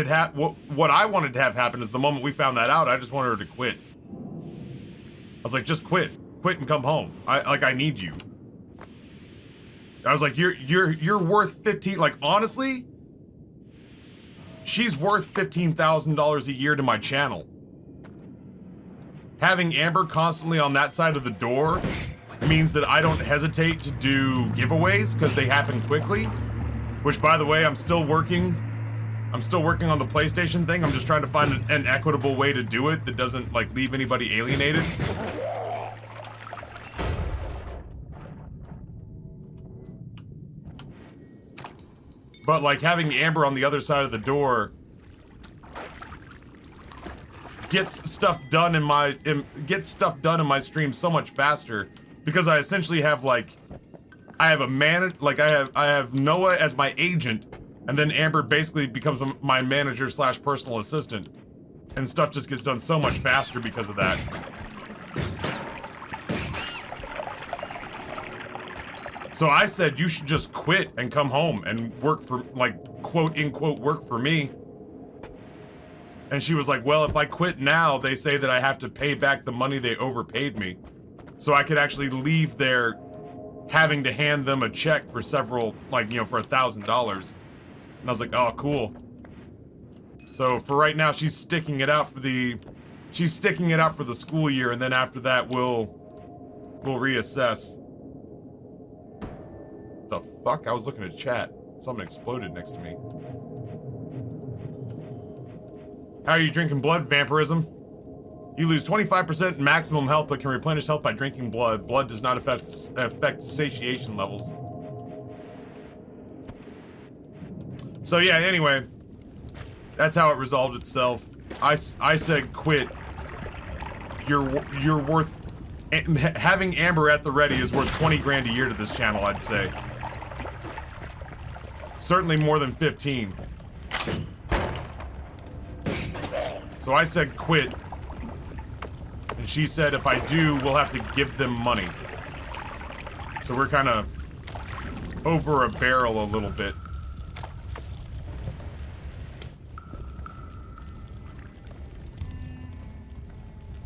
I wanted to have happen is the moment we found that out, I just wanted her to quit. I was like, just quit and come home. I need you. I was like, you're worth 15, like, honestly, she's worth $15,000 a year to my channel. Having Amber constantly on that side of the door means that I don't hesitate to do giveaways because they happen quickly, which, by the way, I'm still working on the PlayStation thing. I'm just trying to find an equitable way to do it that doesn't, like, leave anybody alienated. But, like, having Amber on the other side of the door gets stuff done in my stream so much faster, because I essentially have, like, I have Noah as my agent, and then Amber basically becomes my manager / personal assistant, and stuff just gets done so much faster because of that. So I said, you should just quit and come home and work for, like, quote unquote, work for me. And she was like, well, if I quit now, they say that I have to pay back the money they overpaid me. So I could actually leave there having to hand them a check for several, like, you know, for $1,000. And I was like, oh, cool. So for right now, she's sticking it out for the school year, and then after that, we'll reassess. The fuck? I was looking at chat. Something exploded next to me. How are you drinking blood? Vampirism. You lose 25% maximum health, but can replenish health by drinking blood. Blood does not affect satiation levels. So yeah, anyway. That's how it resolved itself. I said quit. You're worth... Having Amber at the ready is worth 20 grand a year to this channel, I'd say. Certainly more than 15. So I said quit. And she said if I do, we'll have to give them money. So we're kind of over a barrel a little bit.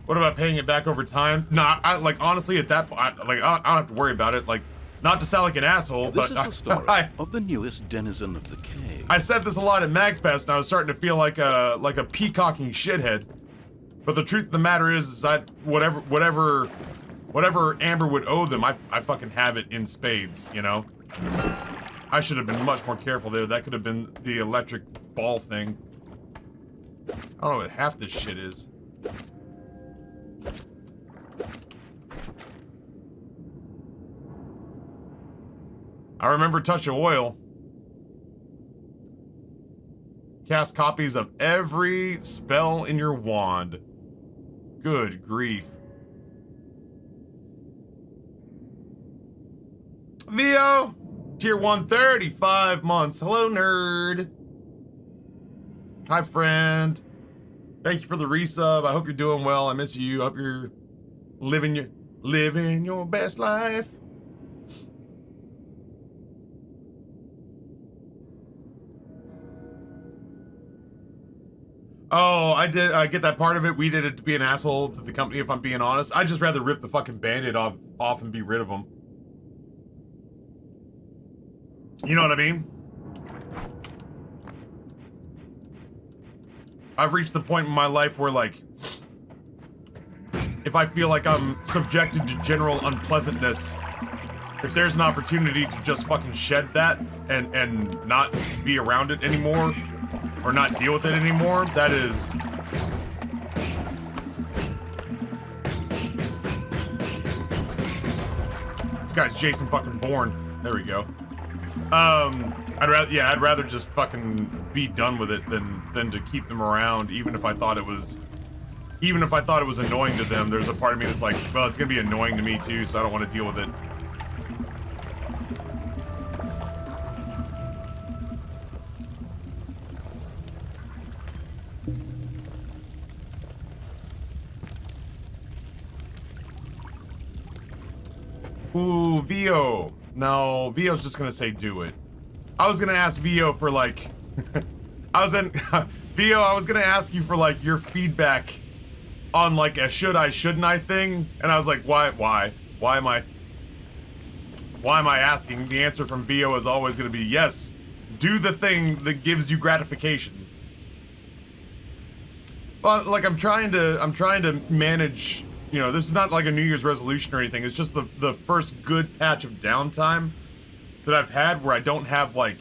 What about paying it back over time? Nah, like honestly, at that point, I don't have to worry about it. Like, not to sound like an asshole, This but is the story of the newest denizen of the cave. I said this a lot at MagFest, and I was starting to feel like a peacocking shithead. But the truth of the matter is I whatever Amber would owe them, I fucking have it in spades, you know? I should have been much more careful there. That could have been the electric ball thing. I don't know what half this shit is. I remember Touch of Oil. Cast copies of every spell in your wand. Good grief. Vio! Tier 135 months. Hello, nerd. Hi, friend. Thank you for the resub. I hope you're doing well. I miss you. I hope you're living your best life. Oh, I get that part of it. We did it to be an asshole to the company, if I'm being honest. I'd just rather rip the fucking Band-Aid off and be rid of them. You know what I mean? I've reached the point in my life where, like, if I feel like I'm subjected to general unpleasantness, if there's an opportunity to just fucking shed that and not be around it anymore, or not deal with it anymore, that is... This guy's Jason fucking Bourne. There we go. I'd rather just fucking be done with it than to keep them around, even if I thought it was annoying to them. There's a part of me that's like, well, it's gonna be annoying to me too, so I don't want to deal with it. Ooh, Vio. No, Vio's just gonna say do it. I was gonna ask Vio for like... Vio, I was gonna ask you for like your feedback on like a should I, shouldn't I thing, and I was like, why am I asking? The answer from Vio is always gonna be yes, do the thing that gives you gratification. Well, like I'm trying to manage, you know, this is not like a New Year's resolution or anything. It's just the first good patch of downtime that I've had where I don't have like,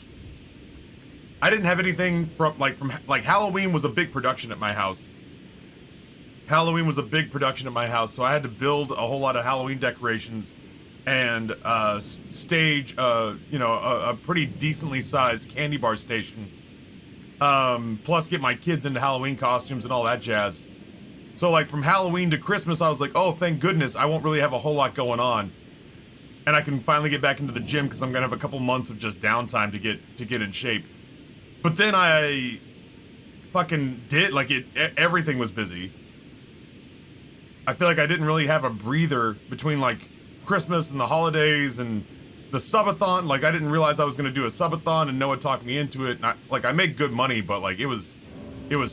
I didn't have anything from Halloween was a big production at my house. Halloween was a big production at my house, so I had to build a whole lot of Halloween decorations and stage, you know, a pretty decently sized candy bar station. Plus get my kids into Halloween costumes and all that jazz. So like from Halloween to Christmas, I was like, oh, thank goodness, I won't really have a whole lot going on. And I can finally get back into the gym because I'm gonna have a couple months of just downtime to get in shape. But then I fucking did, like everything was busy. I feel like I didn't really have a breather between like Christmas and the holidays and the subathon. Like I didn't realize I was gonna do a subathon and Noah talked me into it. And I make good money, but like it was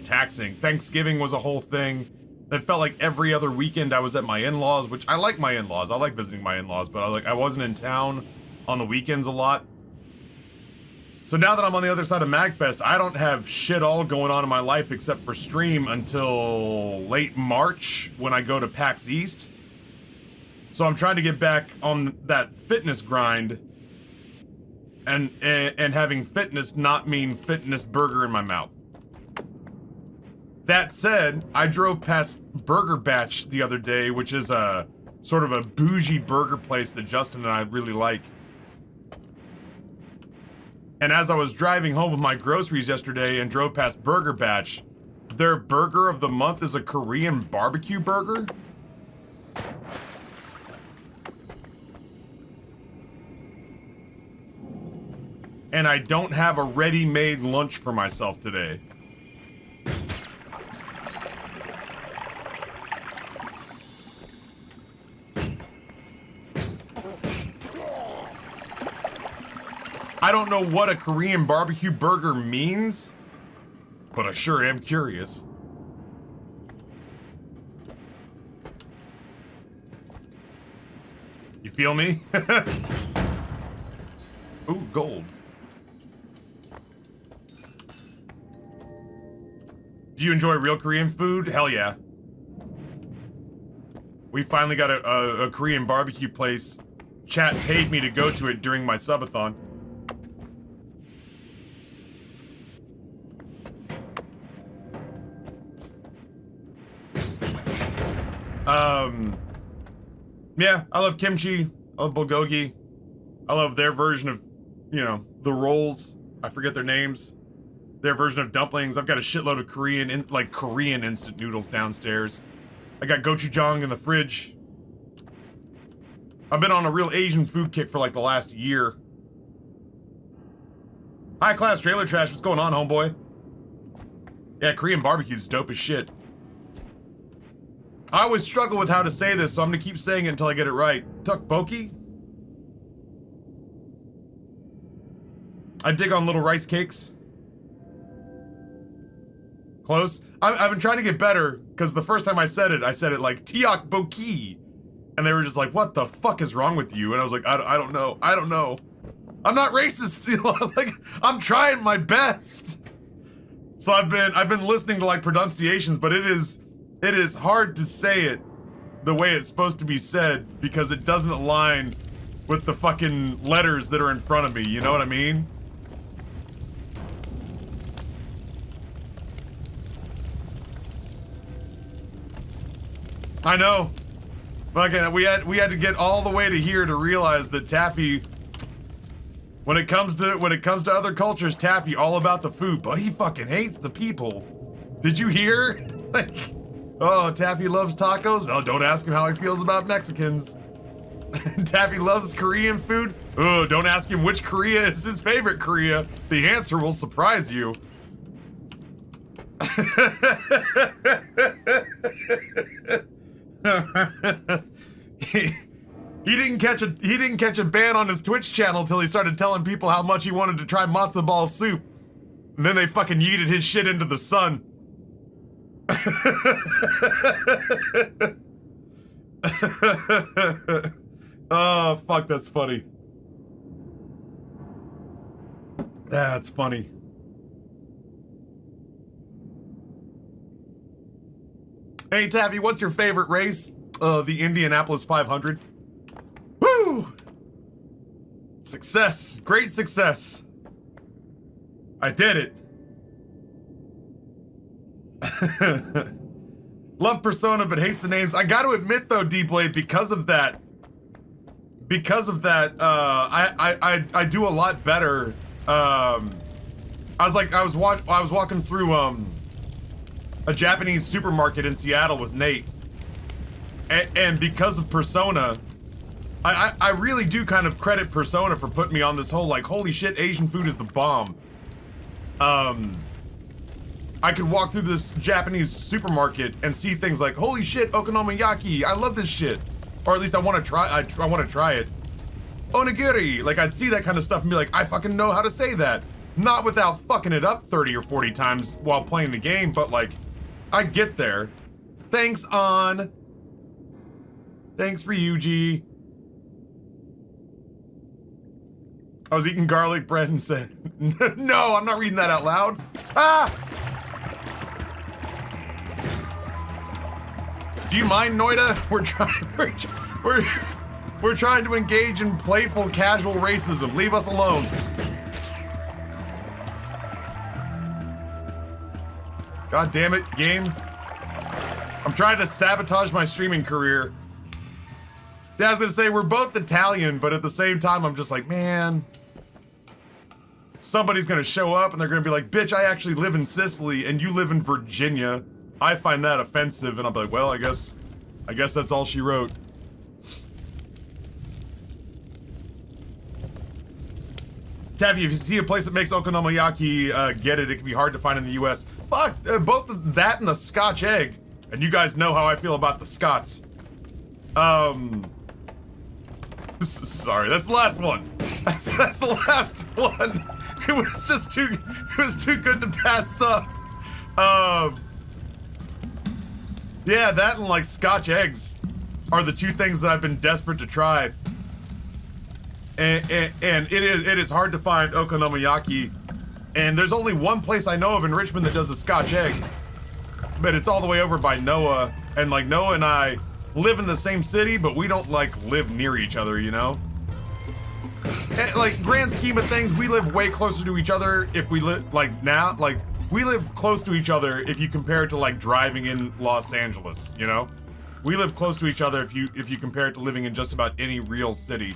taxing. Thanksgiving was a whole thing. It felt like every other weekend I was at my in-laws, which I like my in-laws. I like visiting my in-laws, but I wasn't in town on the weekends a lot. So now that I'm on the other side of MagFest, I don't have shit all going on in my life except for stream until late March when I go to PAX East. So I'm trying to get back on that fitness grind and having fitness not mean fitness burger in my mouth. That said, I drove past Burger Batch the other day, which is a sort of a bougie burger place that Justin and I really like. And as I was driving home with my groceries yesterday and drove past Burger Batch, their burger of the month is a Korean barbecue burger. And I don't have a ready-made lunch for myself today. I don't know what a Korean barbecue burger means, but I sure am curious. You feel me? Ooh, gold. Do you enjoy real Korean food? Hell yeah. We finally got a Korean barbecue place. Chat paid me to go to it during my subathon. Yeah, I love kimchi. I love bulgogi. I love their version of, you know, the rolls. I forget their names. Their version of dumplings. I've got a shitload of Korean instant noodles downstairs. I got gochujang in the fridge. I've been on a real Asian food kick for like the last year. High class trailer trash, what's going on, homeboy? Yeah, Korean barbecue's dope as shit. I always struggle with how to say this, so I'm gonna keep saying it until I get it right. Tteokbokki? I dig on little rice cakes. Close. I've been trying to get better, because the first time I said it like tteokbokki. And they were just like, what the fuck is wrong with you? And I was like, I don't know. I don't know. I'm not racist. You know, like, I'm trying my best. So I've been listening to like pronunciations, but it is hard to say it the way it's supposed to be said because it doesn't align with the fucking letters that are in front of me, you know what I mean? I know. Fucking, we had to get all the way to here to realize that Taffy, when it comes to other cultures, Taffy all about the food, but he fucking hates the people. Did you hear? Like, oh, Taffy loves tacos. Oh, don't ask him how he feels about Mexicans. Taffy loves Korean food. Oh, don't ask him which Korea is his favorite Korea. The answer will surprise you. He didn't catch a ban on his Twitch channel till he started telling people how much he wanted to try matzo ball soup. And then they fucking yeeted his shit into the sun. Oh, fuck, that's funny. That's funny. Hey, Taffy, what's your favorite race? The Indianapolis 500. Woo! Success. Great success. I did it. Love Persona, but hates the names. I gotta admit, though, D-Blade, because of that, I do a lot better. I was walking through, a Japanese supermarket in Seattle with Nate. And because of Persona, I really do kind of credit Persona for putting me on this whole, like, holy shit, Asian food is the bomb. I could walk through this Japanese supermarket and see things like, holy shit, okonomiyaki, I love this shit. Or at least I want to try it. Onigiri, like, I'd see that kind of stuff and be like, I fucking know how to say that. Not without fucking it up 30 or 40 times while playing the game, but like, I get there. Thanks, On. Thanks, Ryuji. I was eating garlic bread and said, no, I'm not reading that out loud. Ah! Do you mind, Noita? We're trying to engage in playful, casual racism. Leave us alone. God damn it, game. I'm trying to sabotage my streaming career. Yeah, I was gonna say, we're both Italian, but at the same time, I'm just like, man, somebody's gonna show up and they're gonna be like, bitch, I actually live in Sicily and you live in Virginia. I find that offensive, and I'll be like, well, I guess that's all she wrote. Taffy, if you see a place that makes okonomiyaki, get it. It can be hard to find in the U.S. Fuck, both that and the Scotch egg. And you guys know how I feel about the Scots. Sorry, that's the last one. That's the last one. It was just too good to pass up. Yeah, that and like Scotch eggs are the two things that I've been desperate to try. And it is hard to find okonomiyaki. And there's only one place I know of in Richmond that does a Scotch egg. But it's all the way over by Noah. And like Noah and I live in the same city, but we don't like live near each other, you know? And, like, grand scheme of things, we live way closer to each other if we live, like, now, like, we live close to each other if you compare it to, like, driving in Los Angeles, you know? We live close to each other if you compare it to living in just about any real city.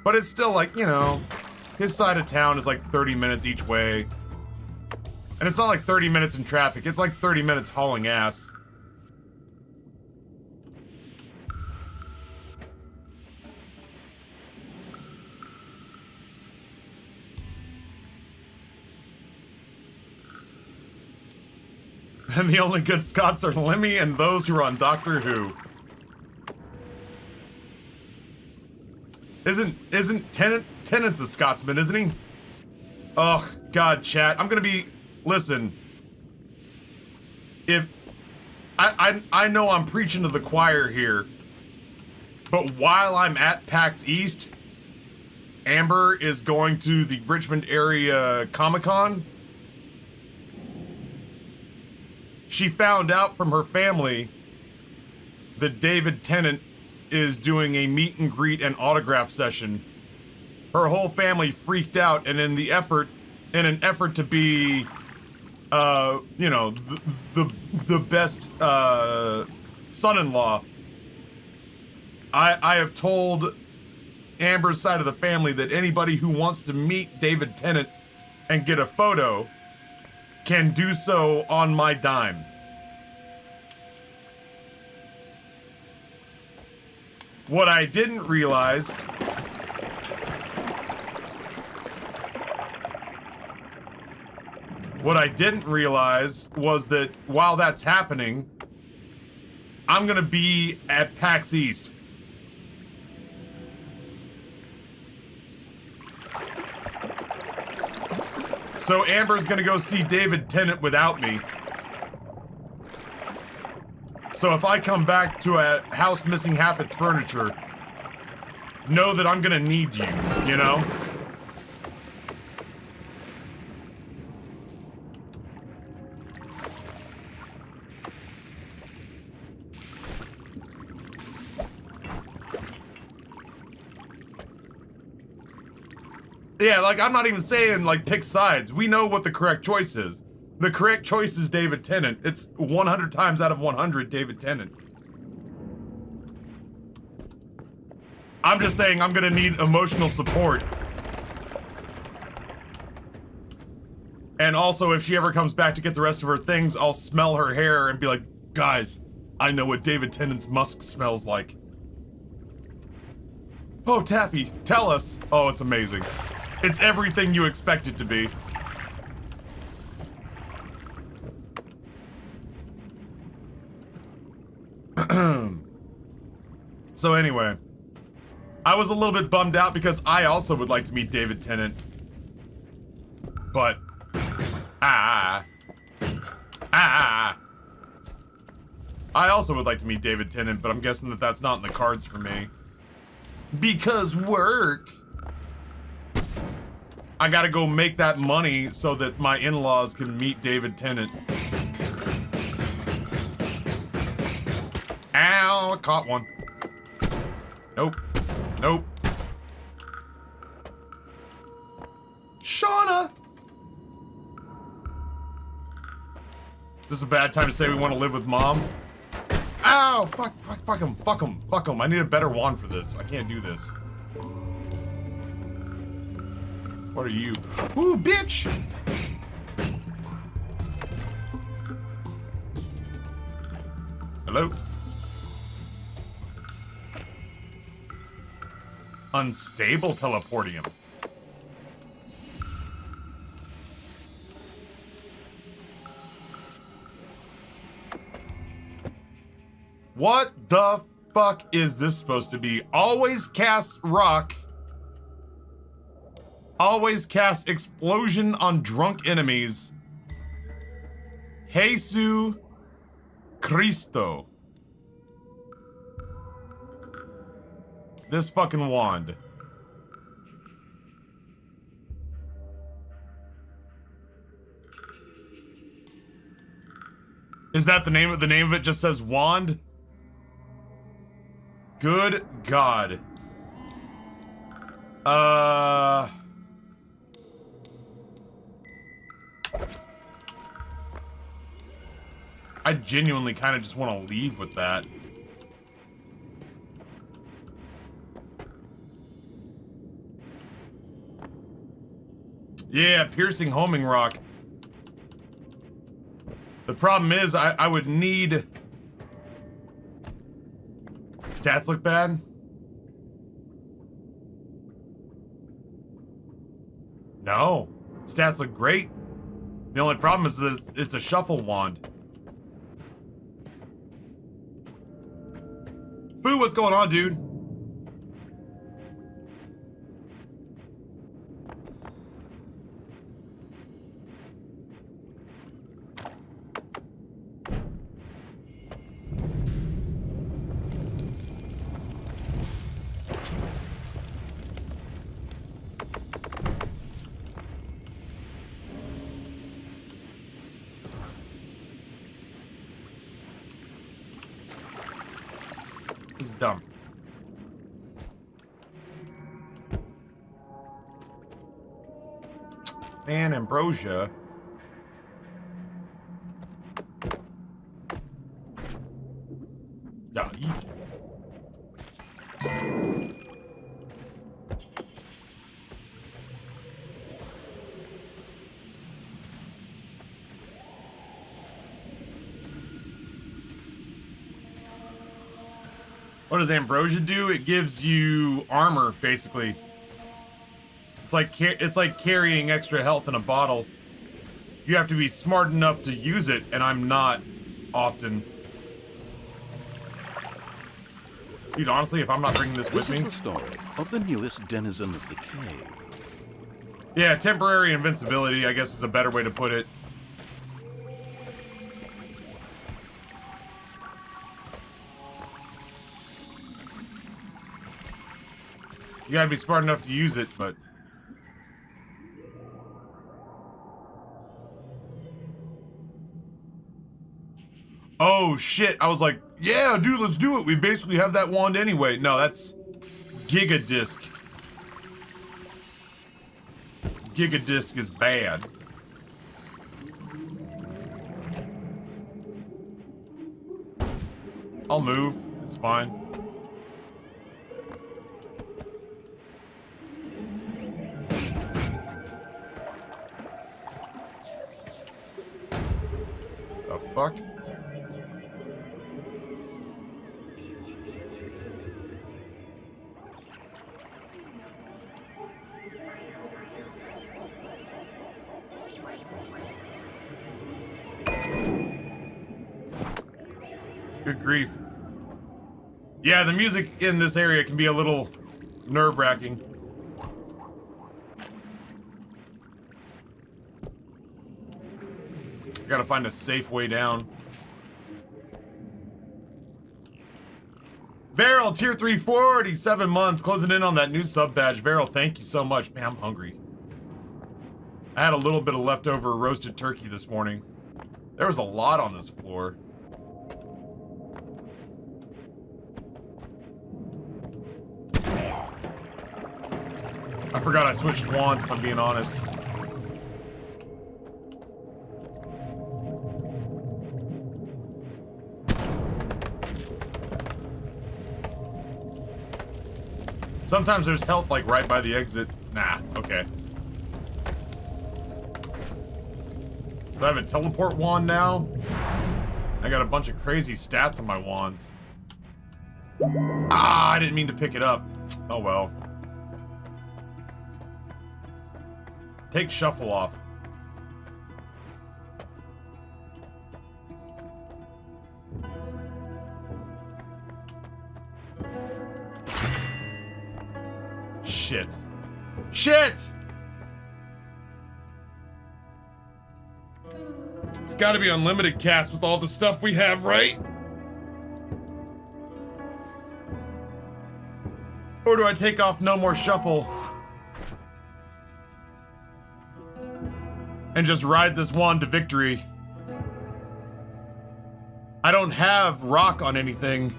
But it's still, like, you know, his side of town is, like, 30 minutes each way. And it's not like 30 minutes in traffic, it's like 30 minutes hauling ass. And the only good Scots are Lemmy and those who are on Doctor Who. Isn't Tennant's a Scotsman, isn't he? Oh, God, chat. I'm gonna be... Listen. If... I know I'm preaching to the choir here. But while I'm at PAX East, Amber is going to the Richmond area Comic-Con. She found out from her family that David Tennant is doing a meet and greet and autograph session. Her whole family freaked out, and in an effort to be, you know, the best son-in-law, I have told Amber's side of the family that anybody who wants to meet David Tennant and get a photo can do so on my dime. What I didn't realize was that while that's happening, I'm gonna be at PAX East. So Amber's gonna go see David Tennant without me. So if I come back to a house missing half its furniture, know that I'm gonna need you, you know? Yeah, like, I'm not even saying, like, pick sides. We know what the correct choice is. The correct choice is David Tennant. It's 100 times out of 100 David Tennant. I'm just saying I'm gonna need emotional support. And also, if she ever comes back to get the rest of her things, I'll smell her hair and be like, guys, I know what David Tennant's musk smells like. Oh, Taffy, tell us. Oh, it's amazing. It's everything you expect it to be. So anyway, I was a little bit bummed out because I also would like to meet David Tennant. But, I also would like to meet David Tennant, but I'm guessing that that's not in the cards for me. Because work. I gotta go make that money so that my in-laws can meet David Tennant. Ow, I caught one. Nope. Nope. Shauna! Is this a bad time to say we want to live with mom? Ow! Fuck him. I need a better wand for this. I can't do this. What are you? Ooh, bitch! Hello? Unstable teleportium. What the fuck is this supposed to be? Always cast rock Always cast explosion on drunk enemies. Jesus Cristo. This fucking wand. Is that the name of it just says wand? Good God. I genuinely kind of just want to leave with that. Yeah, piercing homing rock. The problem is I would need... Stats look bad? No. Stats look great. The only problem is that it's a shuffle wand. Foo, what's going on, dude? This is dumb. Man, ambrosia. Yeah, eat. What does ambrosia do? It gives you armor, basically. It's like carrying extra health in a bottle. You have to be smart enough to use it, and I'm not often. Dude, honestly, if I'm not bringing this with me... This is the story of the newest denizen of the cave. Yeah, temporary invincibility, I guess is a better way to put it. You gotta be smart enough to use it, but... Oh, shit. I was like, yeah, dude, let's do it. We basically have that wand anyway. No, that's Gigadisc. Gigadisc is bad. I'll move. It's fine. The fuck? Good grief. Yeah, the music in this area can be a little nerve-wracking. Gotta find a safe way down. Varel, tier 3, 47 months, closing in on that new sub badge. Varel, thank you so much. Man, I'm hungry. I had a little bit of leftover roasted turkey this morning. There was a lot on this floor. I forgot I switched wands, if I'm being honest. Sometimes there's health, like, right by the exit. Nah, okay. So I have a teleport wand now. I got a bunch of crazy stats on my wands. Ah, I didn't mean to pick it up. Oh well. Take shuffle off. Shit. Shit! gotta be unlimited cast with all the stuff we have, right? Or do I take off no more shuffle and just ride this wand to victory? I don't have rock on anything.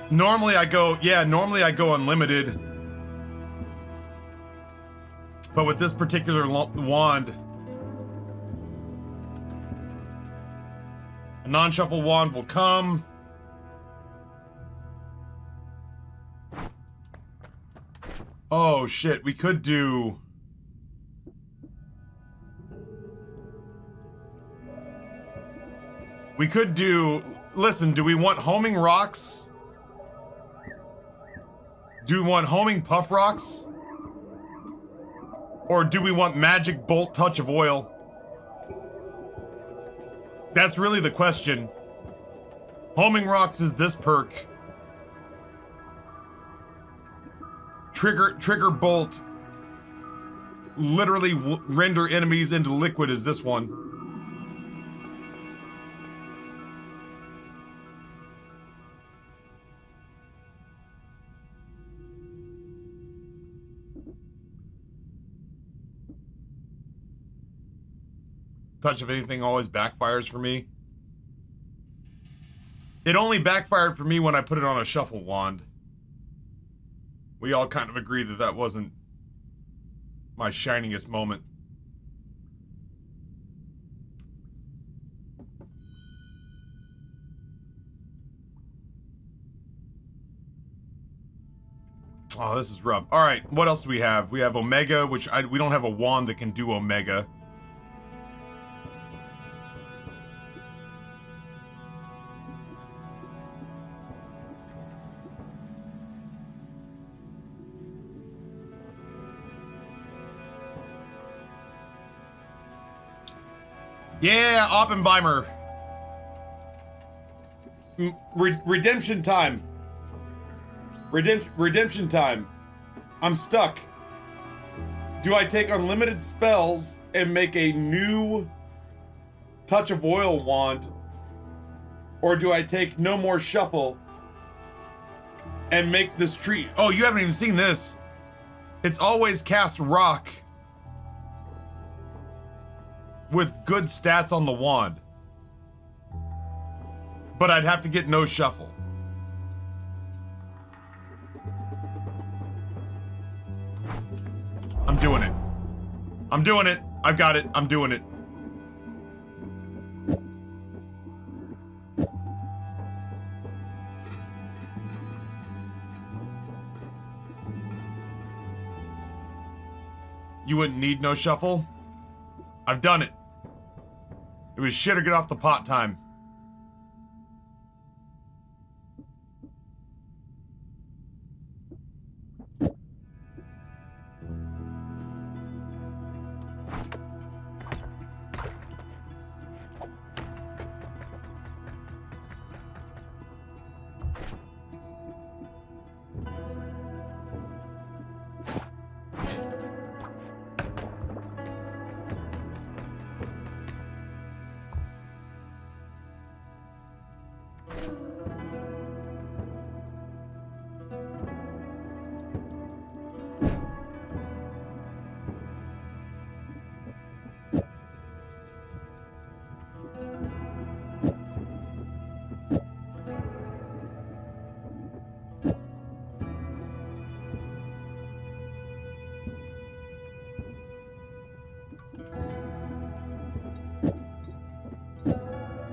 Normally I go unlimited. But with this particular wand, a non-shuffle wand will come. Oh shit, we could do... Listen, do we want homing rocks? Do we want homing puff rocks? Or do we want magic bolt touch of oil? That's really the question. Homing rocks is this perk. Trigger bolt. Literally render enemies into liquid is this one. Touch of anything always backfires for me. It only backfired for me when I put it on a shuffle wand. We all kind of agree that that wasn't my shiningest moment. Oh, this is rough. All right, what else do we have? We have Omega, which we don't have a wand that can do Omega. Yeah, Oppenheimer. Redemption time. Redemption time. I'm stuck. Do I take unlimited spells and make a new touch of oil wand? Or do I take no more shuffle and make this tree? Oh, you haven't even seen this. It's always cast rock with good stats on the wand. But I'd have to get no shuffle. I'm doing it. I'm doing it. I've got it. I'm doing it. You wouldn't need no shuffle? I've done it. It was shit or get off the pot time.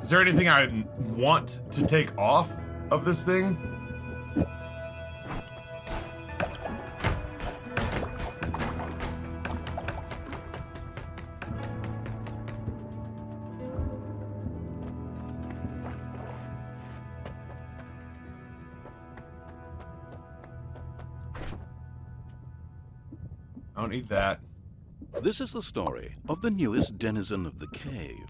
Is there anything I want to take off of this thing? I don't need that. This is the story of the newest denizen of the cave.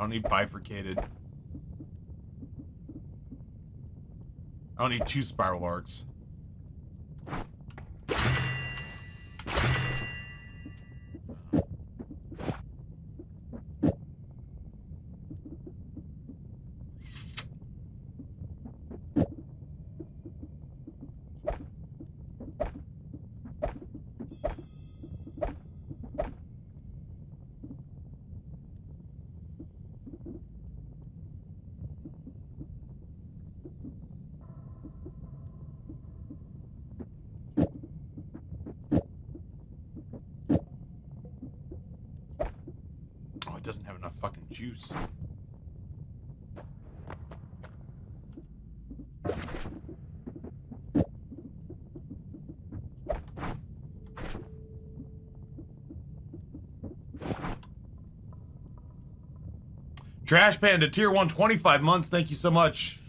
don't need bifurcated. I don't need 2 spiral arcs. Doesn't have enough fucking juice. Trash Panda, tier 1, 25 months. Thank you so much.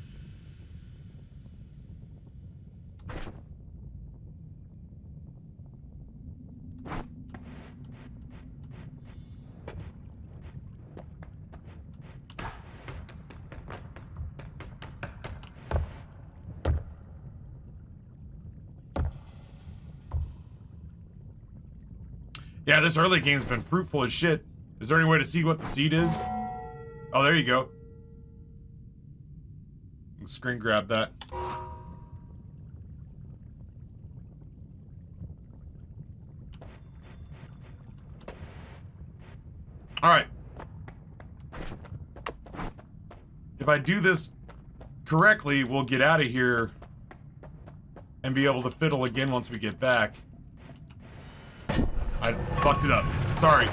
Yeah, this early game's been fruitful as shit. Is there any way to see what the seed is? Oh, there you go. Screen grab that. Alright. If I do this correctly, we'll get out of here and be able to fiddle again once we get back. I fucked it up. Sorry.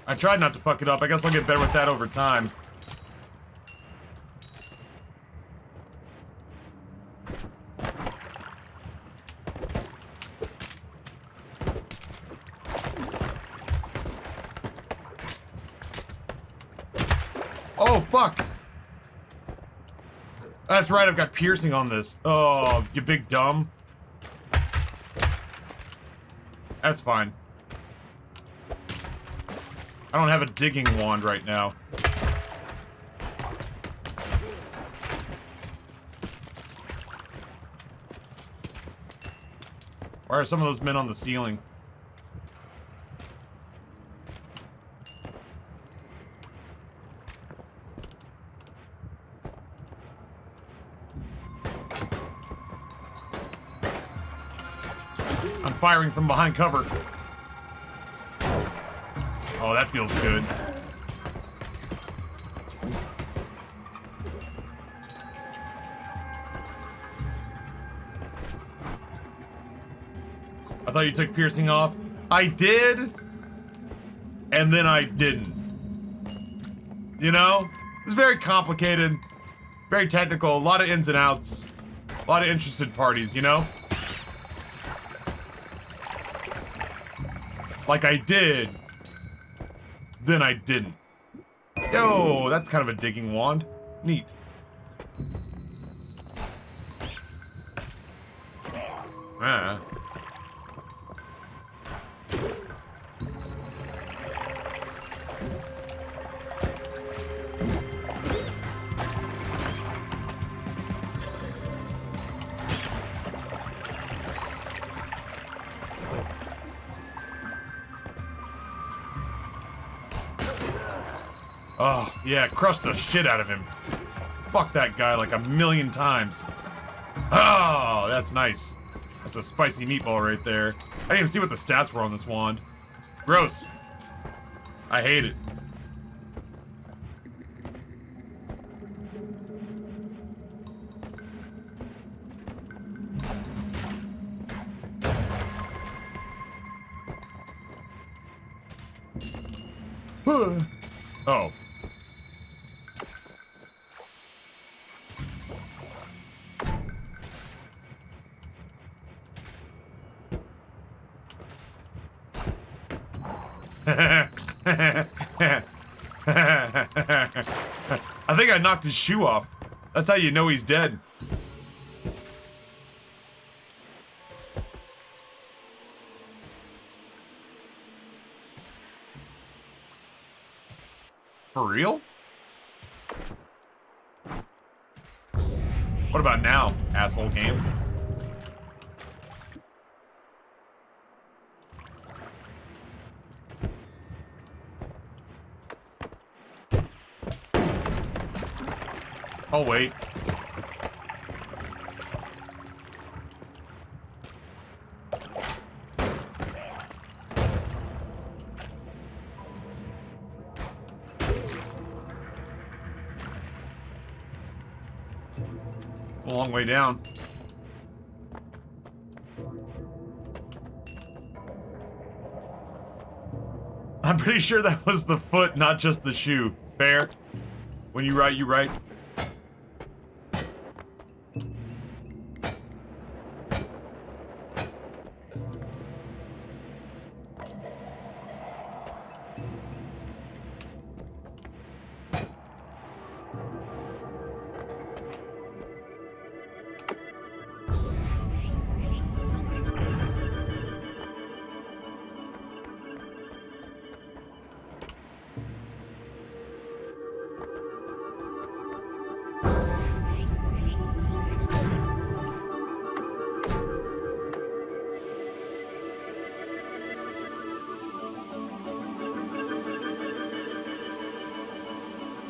I tried not to fuck it up. I guess I'll get better with that over time. Oh, fuck! That's right, I've got piercing on this. Oh, you big dumb. That's fine. I don't have a digging wand right now. Why are some of those men on the ceiling? I'm firing from behind cover. Oh, that feels good. I thought you took piercing off. I did, and then I didn't. You know? It's very complicated, very technical, a lot of ins and outs, a lot of interested parties, you know? Like I did, then I didn't. Yo, that's kind of a digging wand. Neat. Ah. Oh, yeah, crushed the shit out of him. Fuck that guy like a million times. Oh, that's nice. That's a spicy meatball right there. I didn't even see what the stats were on this wand. Gross. I hate it. Oh. I think I knocked his shoe off. That's how you know he's dead. real? What about now, asshole game? Oh, wait. A long way down. I'm pretty sure that was the foot, not just the shoe. Fair? When you write, you write.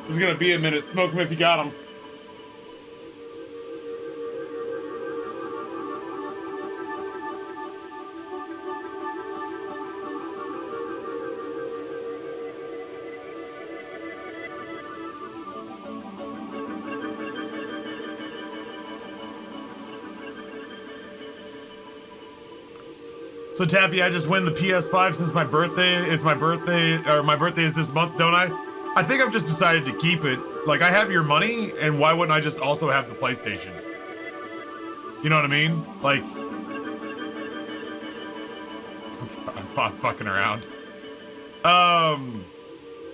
This is gonna be a minute. Smoke them if you got them. So Taffy, I just win the PS5 since my birthday is my birthday, or my birthday is this month, don't I? I think I've just decided to keep it. Like, I have your money, and why wouldn't I just also have the PlayStation? You know what I mean? Like, I'm fucking around. I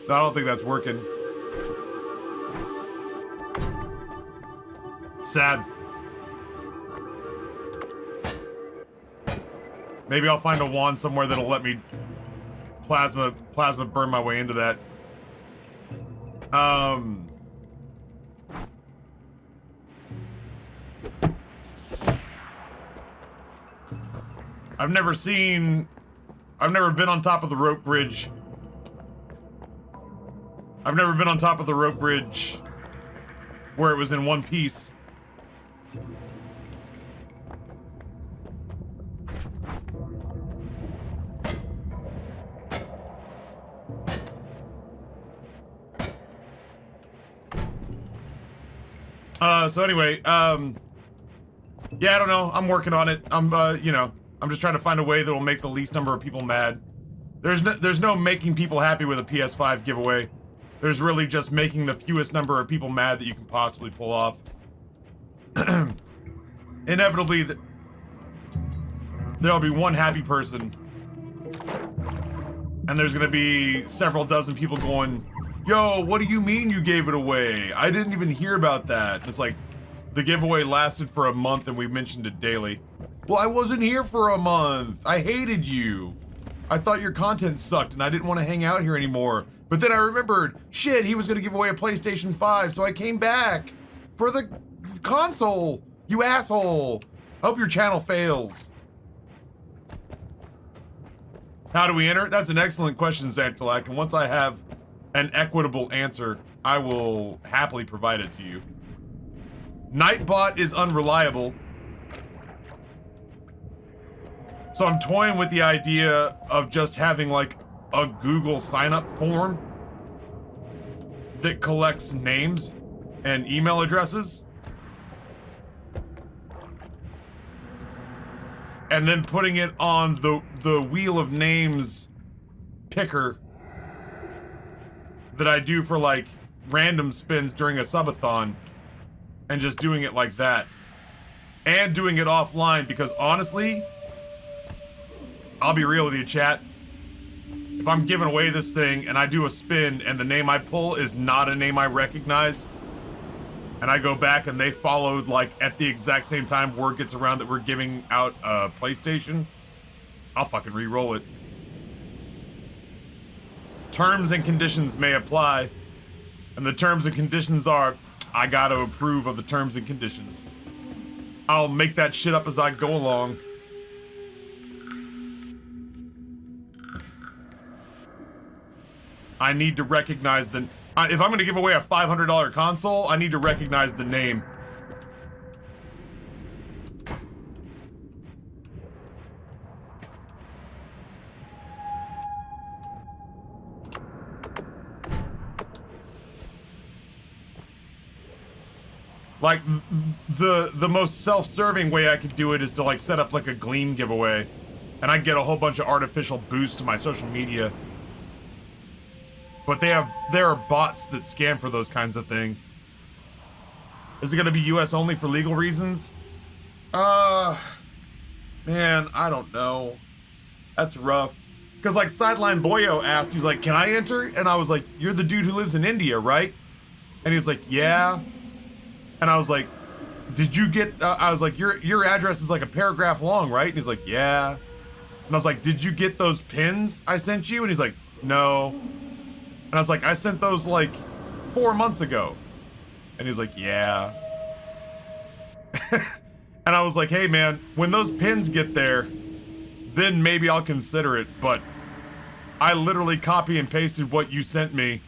don't think that's working. Sad. Maybe I'll find a wand somewhere that'll let me plasma burn my way into that. I've never been on top of the rope bridge. I've never been on top of the rope bridge where it was in one piece. So anyway, yeah, I don't know. I'm working on it. You know, I'm just trying to find a way that will make the least number of people mad. There's no making people happy with a PS5 giveaway. There's really just making the fewest number of people mad that you can possibly pull off. Inevitably, there'll be one happy person. And there's gonna be several dozen people going, yo, what do you mean you gave it away? I didn't even hear about that. And it's like, the giveaway lasted for a month and we mentioned it daily. Well, I wasn't here for a month. I hated you. I thought your content sucked and I didn't want to hang out here anymore. But then I remembered, shit, he was gonna give away a PlayStation 5, so I came back for the console. You asshole. Hope your channel fails. How do we enter? That's an excellent question, Xanthalak, and once I have an equitable answer, I will happily provide it to you. Nightbot is unreliable. So I'm toying with the idea of just having like a Google sign-up form that collects names and email addresses. And then putting it on the wheel of names picker that I do for like random spins during a subathon, and just doing it like that. And doing it offline, because honestly, I'll be real with you, chat. If I'm giving away this thing and I do a spin and the name I pull is not a name I recognize, and I go back and they followed like at the exact same time word gets around that we're giving out a PlayStation, I'll fucking re-roll it. Terms and conditions may apply. And the terms and conditions are, I gotta approve of the terms and conditions. I'll make that shit up as I go along. I need to recognize the... if I'm gonna give away a $500 console, I need to recognize the name. Like, the most self-serving way I could do it is to, like, set up, like, a Gleam giveaway. And I get a whole bunch of artificial boosts to my social media. But there are bots that scan for those kinds of things. Is it gonna be US only for legal reasons? Man, I don't know. That's rough. Cause like Sideline Boyo asked, he's like, can I enter? And I was like, you're the dude who lives in India, right? And he's like, yeah. And I was like, did you get, I was like, your address is like a paragraph long, right? And he's like, yeah. And I was like, did you get those pins I sent you? And he's like, no. And I was like, I sent those like 4 months ago. And he's like, yeah. And I was like, hey man, when those pins get there, then maybe I'll consider it. But I literally copy and pasted what you sent me,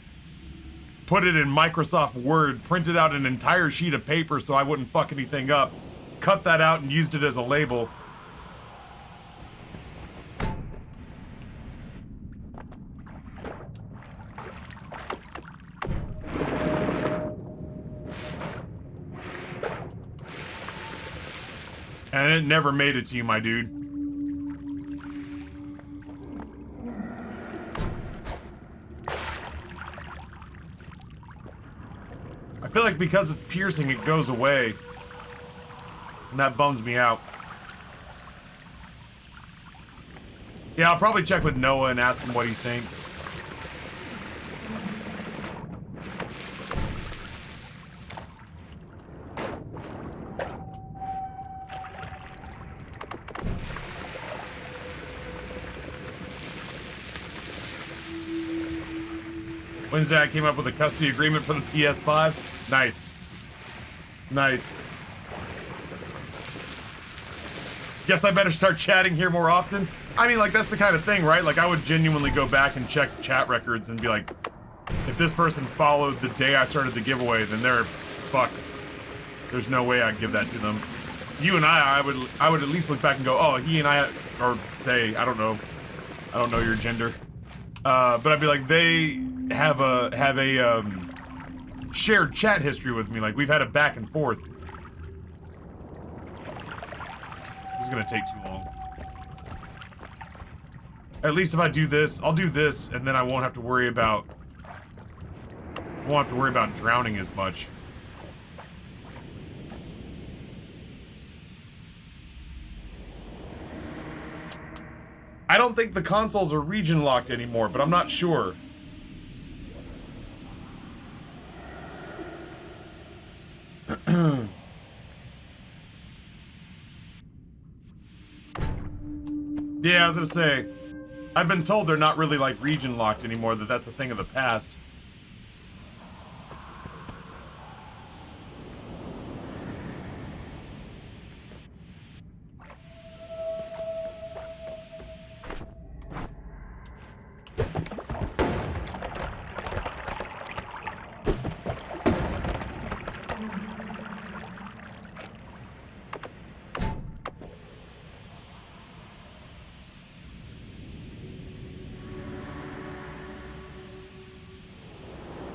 put it in Microsoft Word, printed out an entire sheet of paper so I wouldn't fuck anything up, cut that out and used it as a label. And it never made it to you, my dude. I feel like because it's piercing, it goes away. And that bums me out. Yeah, I'll probably check with Noah and ask him what he thinks. Wednesday, I came up with a custody agreement for the PS5. Nice. Nice. Guess I better start chatting here more often. I mean, like, that's the kind of thing, right? Like, I would genuinely go back and check chat records and be like, if this person followed the day I started the giveaway, then they're fucked. There's no way I'd give that to them. You and I would at least look back and go, oh, he and I, or they, I don't know your gender. But I'd be like, they have a shared chat history with me. Like, we've had a back and forth. This is gonna take too long. At least if I do this, I'll do this, and then I won't have to worry about drowning as much. I don't think the consoles are region locked anymore, but I'm not sure. Yeah, I was gonna say, I've been told they're not really like region locked anymore, that's a thing of the past.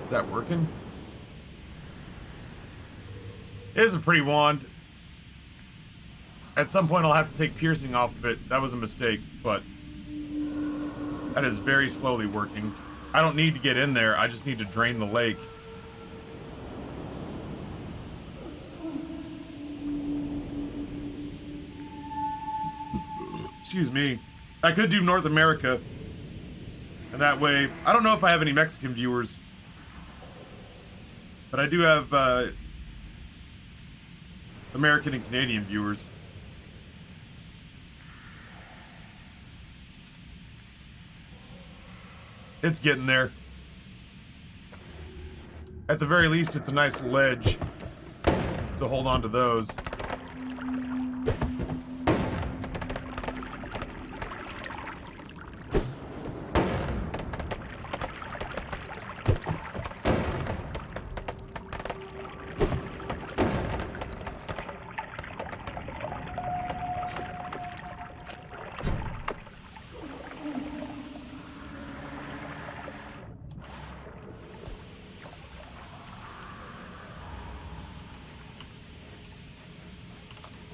Is that working? It is a pretty wand. At some point I'll have to take piercing off of it. That was a mistake, but that is very slowly working. I don't need to get in there, I just need to drain the lake. Excuse me. I could do North America. And that way, I don't know if I have any Mexican viewers. But I do have American and Canadian viewers. It's getting there. At the very least, it's a nice ledge to hold on to those.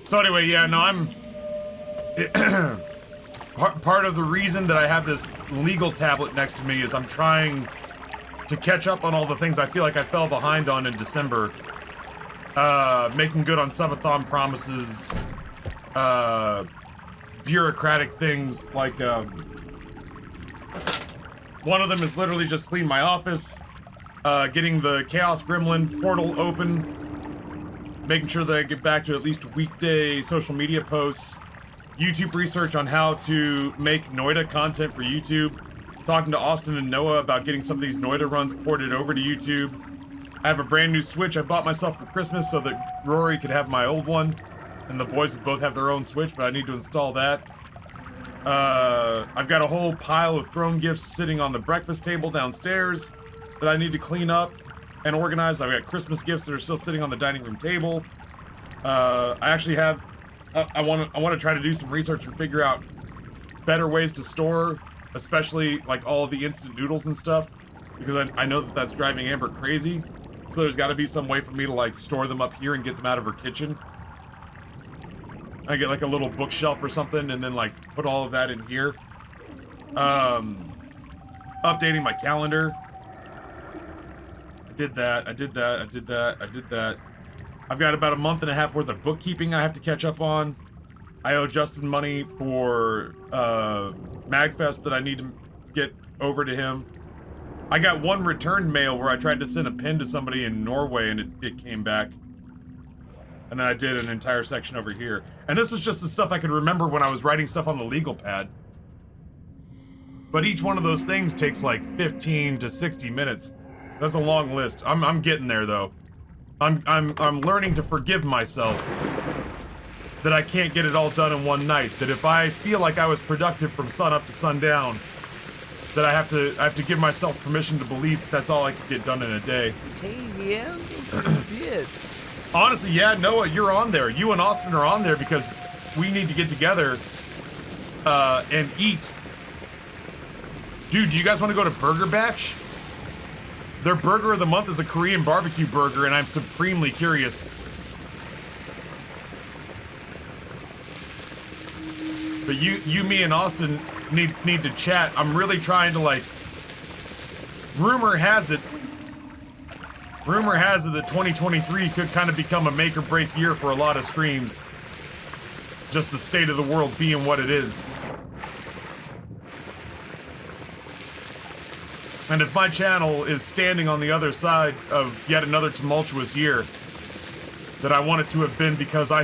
So anyway, yeah, no, I'm... part of the reason that I have this legal tablet next to me is I'm trying to catch up on all the things I feel like I fell behind on in December. Making good on subathon promises, bureaucratic things like, one of them is literally just clean my office, getting the Chaos Gremlin portal open, making sure that I get back to at least weekday social media posts, YouTube research on how to make Noita content for YouTube, talking to Austin and Noah about getting some of these Noita runs ported over to YouTube. I have a brand new Switch I bought myself for Christmas so that Rory could have my old one, and the boys would both have their own Switch, but I need to install that. I've got a whole pile of Throne gifts sitting on the breakfast table downstairs that I need to clean up and organize. I've got Christmas gifts that are still sitting on the dining room table. I actually have, I want to try to do some research and figure out better ways to store, especially like all of the instant noodles and stuff, because I know that that's driving Amber crazy. So there's got to be some way for me to like store them up here and get them out of her kitchen. I get like a little bookshelf or something and then like put all of that in here. Updating my calendar. I did that. I've got about a month and a half worth of bookkeeping I have to catch up on. I owe Justin money for MagFest that I need to get over to him. I got one returned mail where I tried to send a pin to somebody in Norway and it came back. And then I did an entire section over here. And this was just the stuff I could remember when I was writing stuff on the legal pad. But each one of those things takes like 15 to 60 minutes. That's a long list. I'm getting there though. I'm learning to forgive myself that I can't get it all done in one night. That if I feel like I was productive from sun up to sundown, that I have to give myself permission to believe that that's all I could get done in a day. Honestly, yeah, Noah, you're on there. You and Austin are on there because we need to get together and eat. Dude, do you guys want to go to Burger Batch? Their burger of the month is a Korean barbecue burger, and I'm supremely curious. But you, me, and Austin need to chat. I'm really trying to like. Rumor has it that 2023 could kind of become a make or break year for a lot of streams. Just the state of the world being what it is. And if my channel is standing on the other side of yet another tumultuous year, that I want it to have been because I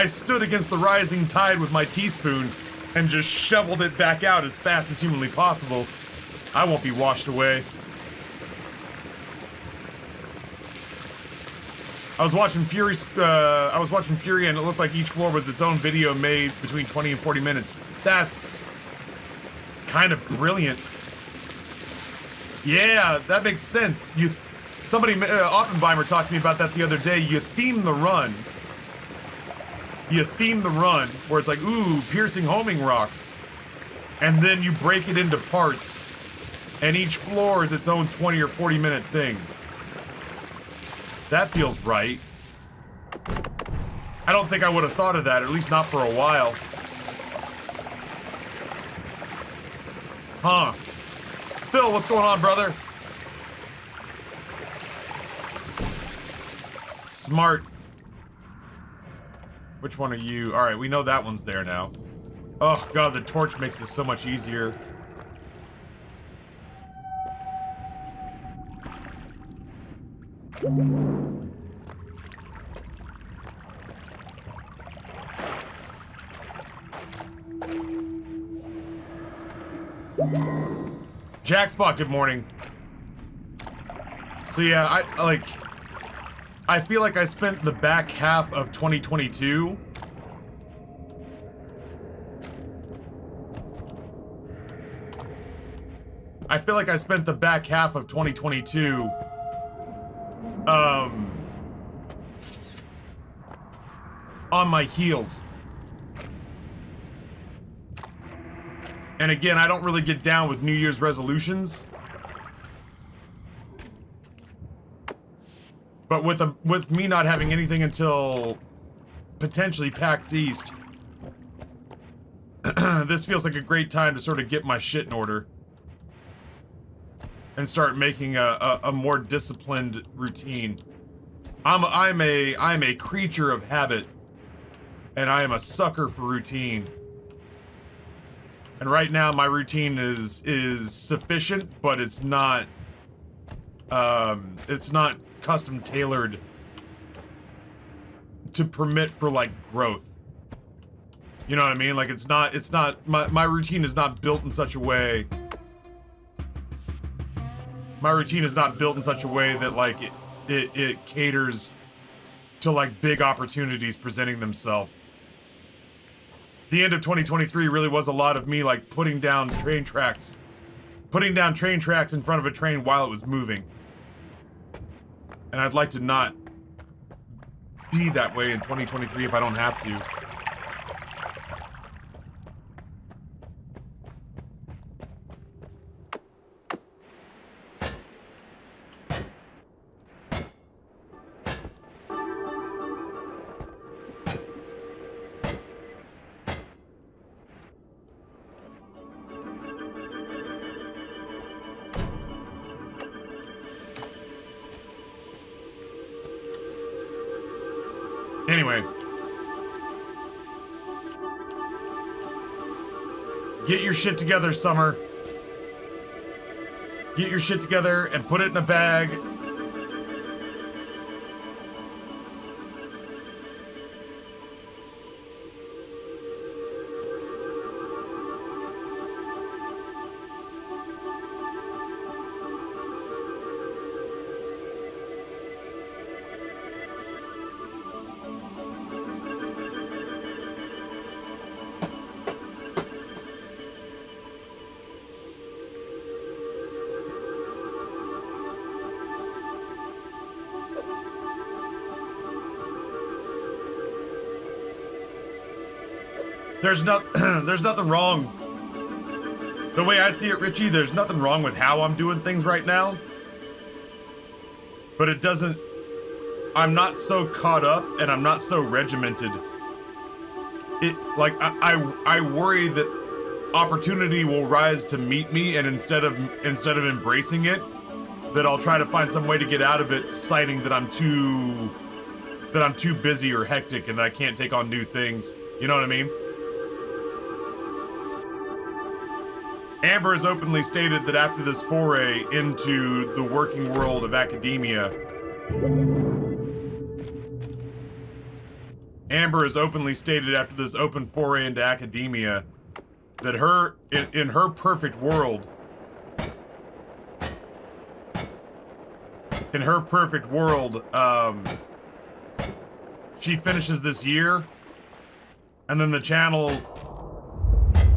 stood against the rising tide with my teaspoon and just shoveled it back out as fast as humanly possible, I won't be washed away. I was watching Fury and it looked like each floor was its own video made between 20 and 40 minutes. That's kind of brilliant. Yeah, that makes sense. Oppenheimer talked to me about that the other day. You theme the run. Where it's like, ooh, piercing homing rocks. And then you break it into parts. And each floor is its own 20 or 40 minute thing. That feels right. I don't think I would have thought of that, at least not for a while. Huh. Phil, what's going on, brother? Smart. Which one are you? All right, we know that one's there now. Oh, God, the torch makes this so much easier. Jackspot, good morning. So yeah, I feel like I spent the back half of 2022 on my heels. And again, I don't really get down with New Year's resolutions. But with me not having anything until potentially PAX East, this feels like a great time to sort of get my shit in order and start making a more disciplined routine. I'm a creature of habit, and I am a sucker for routine. And right now my routine is sufficient, but it's not custom tailored to permit for like growth. You know what I mean? Like it's not my routine is not built in such a way. My routine is not built in such a way that like it caters to like big opportunities presenting themselves. The end of 2023 really was a lot of me like putting down train tracks in front of a train while it was moving. And I'd like to not be that way in 2023 if I don't have to. Anyway. Get your shit together, Summer. Get your shit together and put it in a bag. There's nothing wrong. The way I see it, Richie, there's nothing wrong with how I'm doing things right now. But it doesn't... I'm not so caught up and I'm not so regimented. I worry that opportunity will rise to meet me, and instead of embracing it, that I'll try to find some way to get out of it, citing that I'm too busy or hectic and that I can't take on new things. You know what I mean? Amber has openly stated that after this foray into the working world of academia, Amber has openly stated after this open foray into academia that in her perfect world, she finishes this year, and then the channel,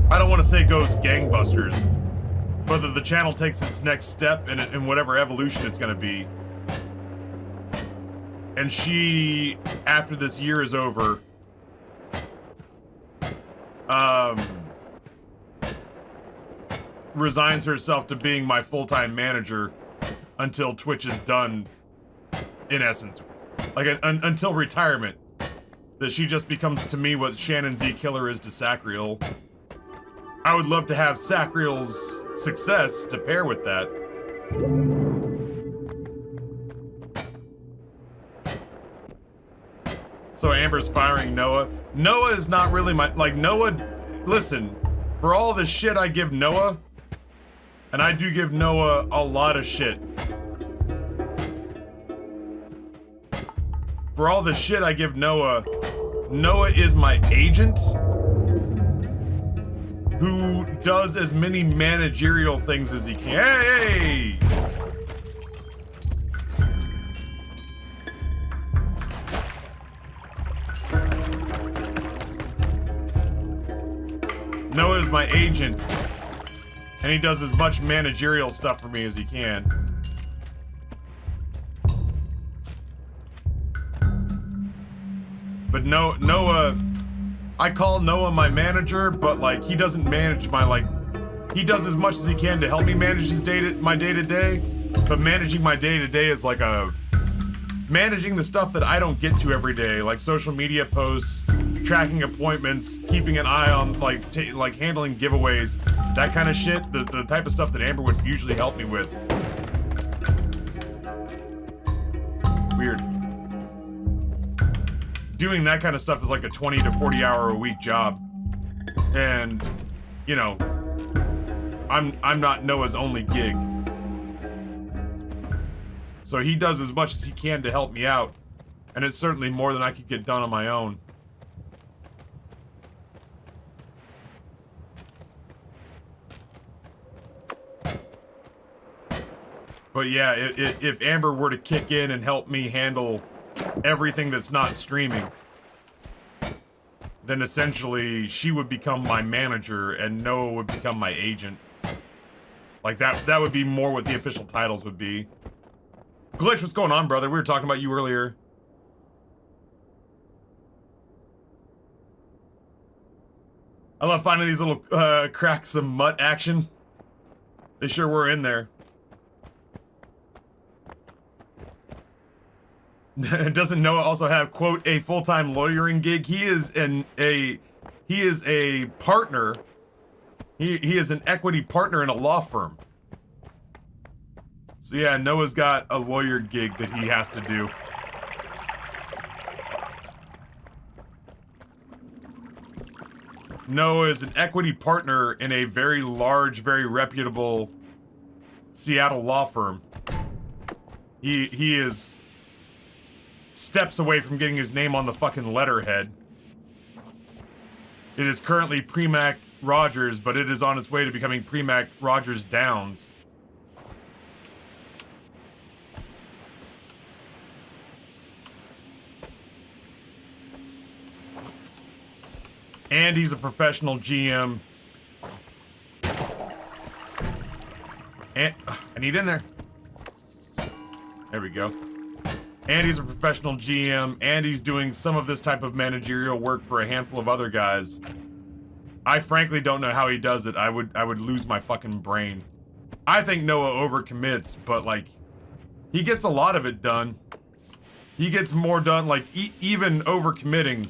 I don't want to say goes gangbusters, but that the channel takes its next step in whatever evolution it's going to be. And she, after this year is over, resigns herself to being my full-time manager until Twitch is done, in essence. Like, until retirement. That she just becomes to me what Shannon Z Killer is to Sacriel. I would love to have Sacriel's success to pair with that. So Amber's firing Noah. Noah is not really my... Like, Noah... Listen, for all the shit I give Noah, and I do give Noah a lot of shit. For all the shit I give Noah, Noah is my agent who does as many managerial things as he can. Hey! Noah is my agent, and he does as much managerial stuff for me as he can. But Noah, I call Noah my manager, but like he doesn't manage my he does as much as he can to help me manage my day-to-day, but managing my day-to-day is like managing the stuff that I don't get to every day, like social media posts, tracking appointments, keeping an eye on like handling giveaways, that kind of shit, the type of stuff that Amber would usually help me with. Weird. Doing that kind of stuff is like a 20 to 40 hour a week job. And, you know, I'm not Noah's only gig. So he does as much as he can to help me out. And it's certainly more than I could get done on my own. But yeah, if Amber were to kick in and help me handle everything that's not streaming, then essentially she would become my manager and Noah would become my agent. Like that would be more what the official titles would be. Glitch, what's going on, brother? We were talking about you earlier. I love finding these little cracks of mutt action. They sure were in there. Doesn't Noah also have, quote, a full-time lawyering gig? He is a partner. He is an equity partner in a law firm. So yeah, Noah's got a lawyer gig that he has to do. Noah is an equity partner in a very large, very reputable Seattle law firm. He is steps away from getting his name on the fucking letterhead. It is currently Premac Rogers, but it is on its way to becoming Premac Rogers Downs. And he's a professional GM. And I need in there. There we go. And he's a professional GM, and he's doing some of this type of managerial work for a handful of other guys. I frankly don't know how he does it. I would lose my fucking brain. I think Noah overcommits, but like, he gets a lot of it done. He gets more done, like, even overcommitting.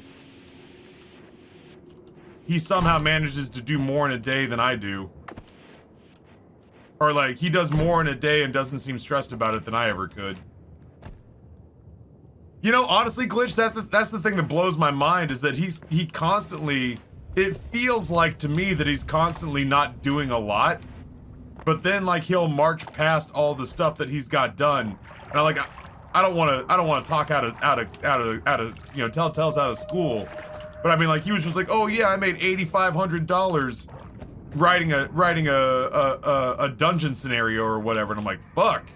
He somehow manages to do more in a day than I do. Or like, he does more in a day and doesn't seem stressed about it than I ever could. You know, honestly, Glitch, that's the thing that blows my mind, is that he constantly, it feels like to me that he's constantly not doing a lot, but then like he'll march past all the stuff that he's got done. And I don't want to talk out of you know, telltales out of school. But I mean, like, he was just like, oh yeah, I made $8,500 writing a dungeon scenario or whatever, and I'm like, fuck.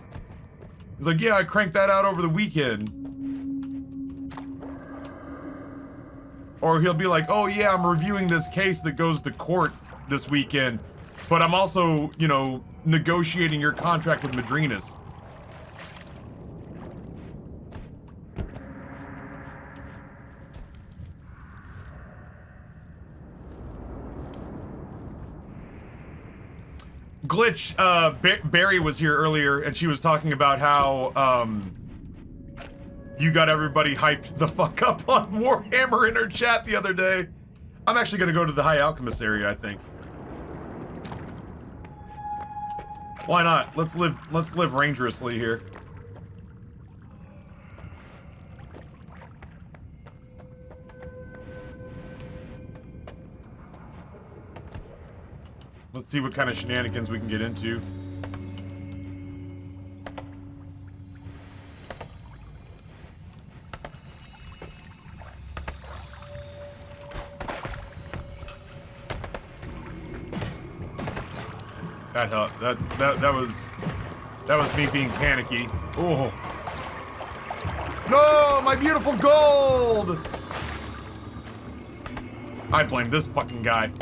He's like, yeah, I cranked that out over the weekend. Or he'll be like, oh yeah, I'm reviewing this case that goes to court this weekend, but I'm also, you know, negotiating your contract with Madrinas. Glitch, Barry was here earlier, and she was talking about how, you got everybody hyped the fuck up on Warhammer in her chat the other day. I'm actually gonna go to the High Alchemist area, I think. Why not? Let's live dangerously here. Let's see what kind of shenanigans we can get into. That was me being panicky. Oh. No, my beautiful gold! I blame this fucking guy.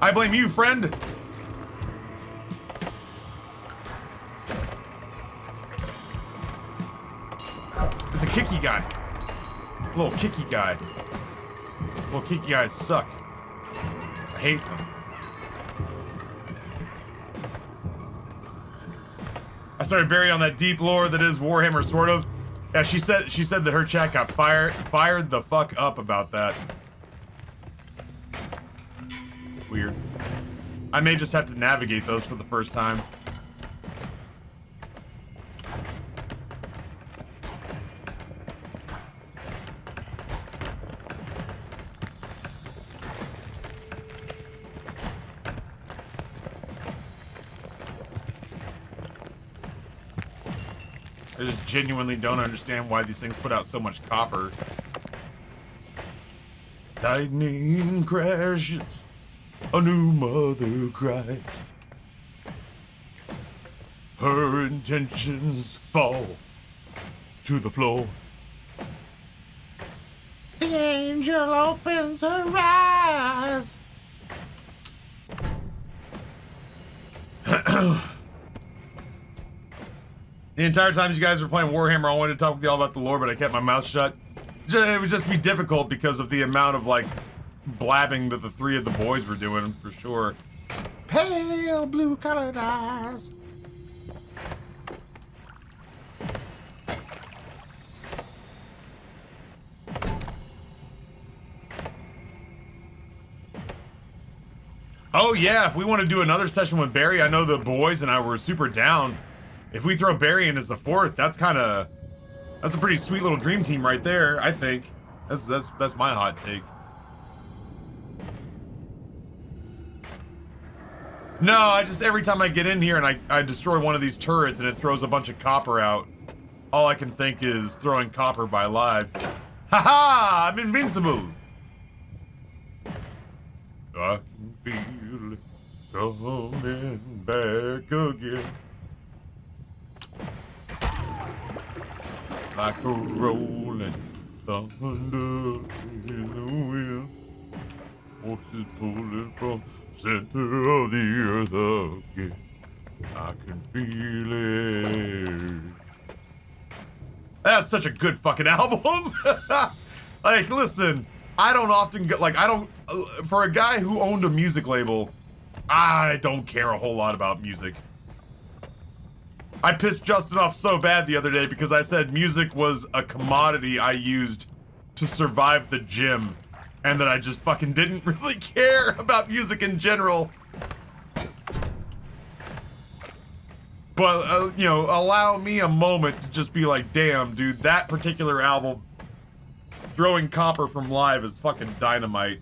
I blame you, friend. It's a kicky guy. Little kicky guy. Little kicky guys suck. I hate them. I started burying on that deep lore that is Warhammer, sort of. Yeah, she said that her chat got fired the fuck up about that. Weird. I may just have to navigate those for the first time. I just genuinely don't understand why these things put out so much copper. Lightning crashes, a new mother cries. Her intentions fall to the floor. The angel opens her eyes. The entire time you guys were playing Warhammer, I wanted to talk with y'all about the lore, but I kept my mouth shut. It would just be difficult because of the amount of, like, blabbing that the three of the boys were doing, for sure. Pale blue-colored eyes. Oh yeah, if we want to do another session with Barry, I know the boys and I were super down. If we throw Barry in as the fourth, that's a pretty sweet little dream team right there, I think. That's my hot take. No, I just, every time I get in here and I destroy one of these turrets and it throws a bunch of copper out, all I can think is throwing copper by live. Haha, I'm invincible. I can feel it coming back again. Like a rolling thunder in the wind. Forces pulling from center of the earth again. I can feel it. That's such a good fucking album. Like, listen, I don't often get, like, for a guy who owned a music label, I don't care a whole lot about music. I pissed Justin off so bad the other day because I said music was a commodity I used to survive the gym, and that I just fucking didn't really care about music in general. But, you know, allow me a moment to just be like, damn, dude, that particular album, throwing copper from live is fucking dynamite.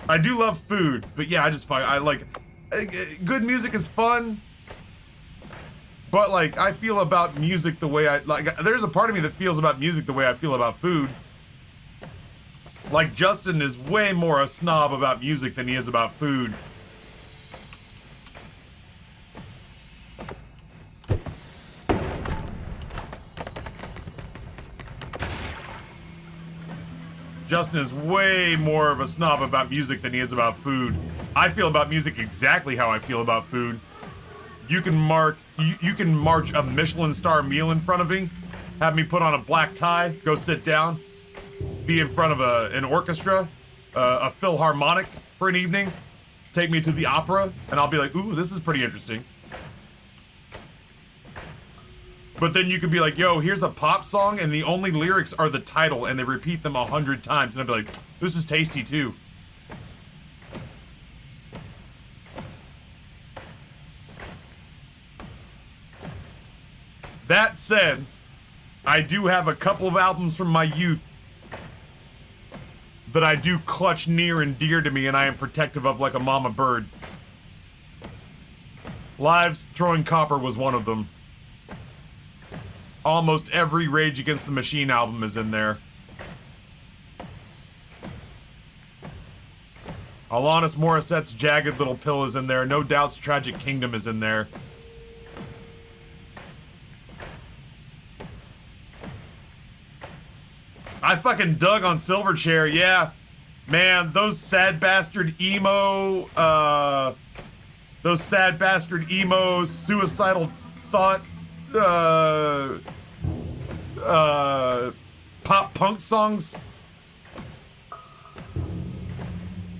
I do love food, but yeah, I like, good music is fun. But, like, I feel about music the way there's a part of me that feels about music the way I feel about food. Like, Justin is way more a snob about music than he is about food. Justin is way more of a snob about music than he is about food. I feel about music exactly how I feel about food. You can march a Michelin star meal in front of me, have me put on a black tie, go sit down, be in front of an orchestra, a philharmonic for an evening, take me to the opera, and I'll be like, ooh, this is pretty interesting. But then you could be like, yo, here's a pop song, and the only lyrics are the title, and they repeat them 100 times, and I'd be like, this is tasty too. That said, I do have a couple of albums from my youth that I do clutch near and dear to me and I am protective of like a mama bird. Live's Throwing Copper was one of them. Almost every Rage Against the Machine album is in there. Alanis Morissette's Jagged Little Pill is in there. No Doubt's Tragic Kingdom is in there. I fucking dug on Silverchair, yeah. Man, those sad bastard emo, suicidal thought, pop punk songs.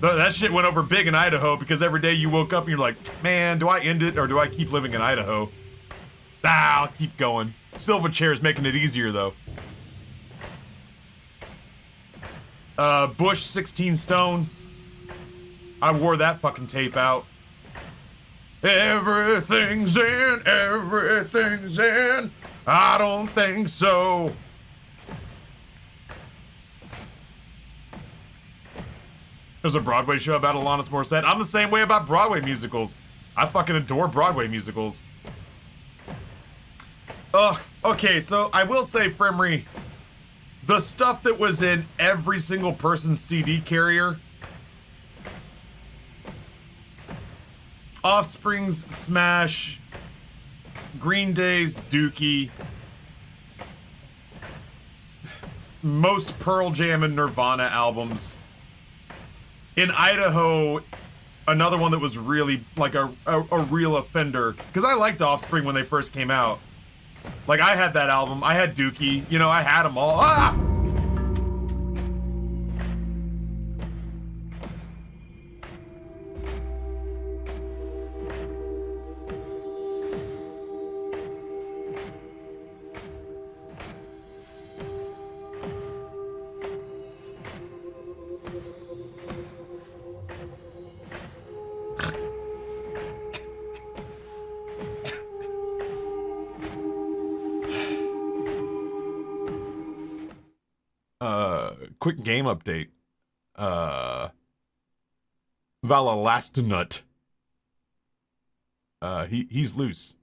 That shit went over big in Idaho because every day you woke up and you're like, man, do I end it or do I keep living in Idaho? Ah, I'll keep going. Silverchair's making it easier though. Bush 16 Stone. I wore that fucking tape out. Everything's in, everything's in. I don't think so. There's a Broadway show about Alanis Morissette. I'm the same way about Broadway musicals. I fucking adore Broadway musicals. Ugh, okay, so I will say, Fremry, the stuff that was in every single person's CD carrier, Offspring's Smash, Green Day's Dookie, most Pearl Jam and Nirvana albums. In Idaho, another one that was really like a real offender, because I liked Offspring when they first came out. Like, I had that album, I had Dookie, you know, I had them all. Ah! Quick game update. Valalastunut. He's loose.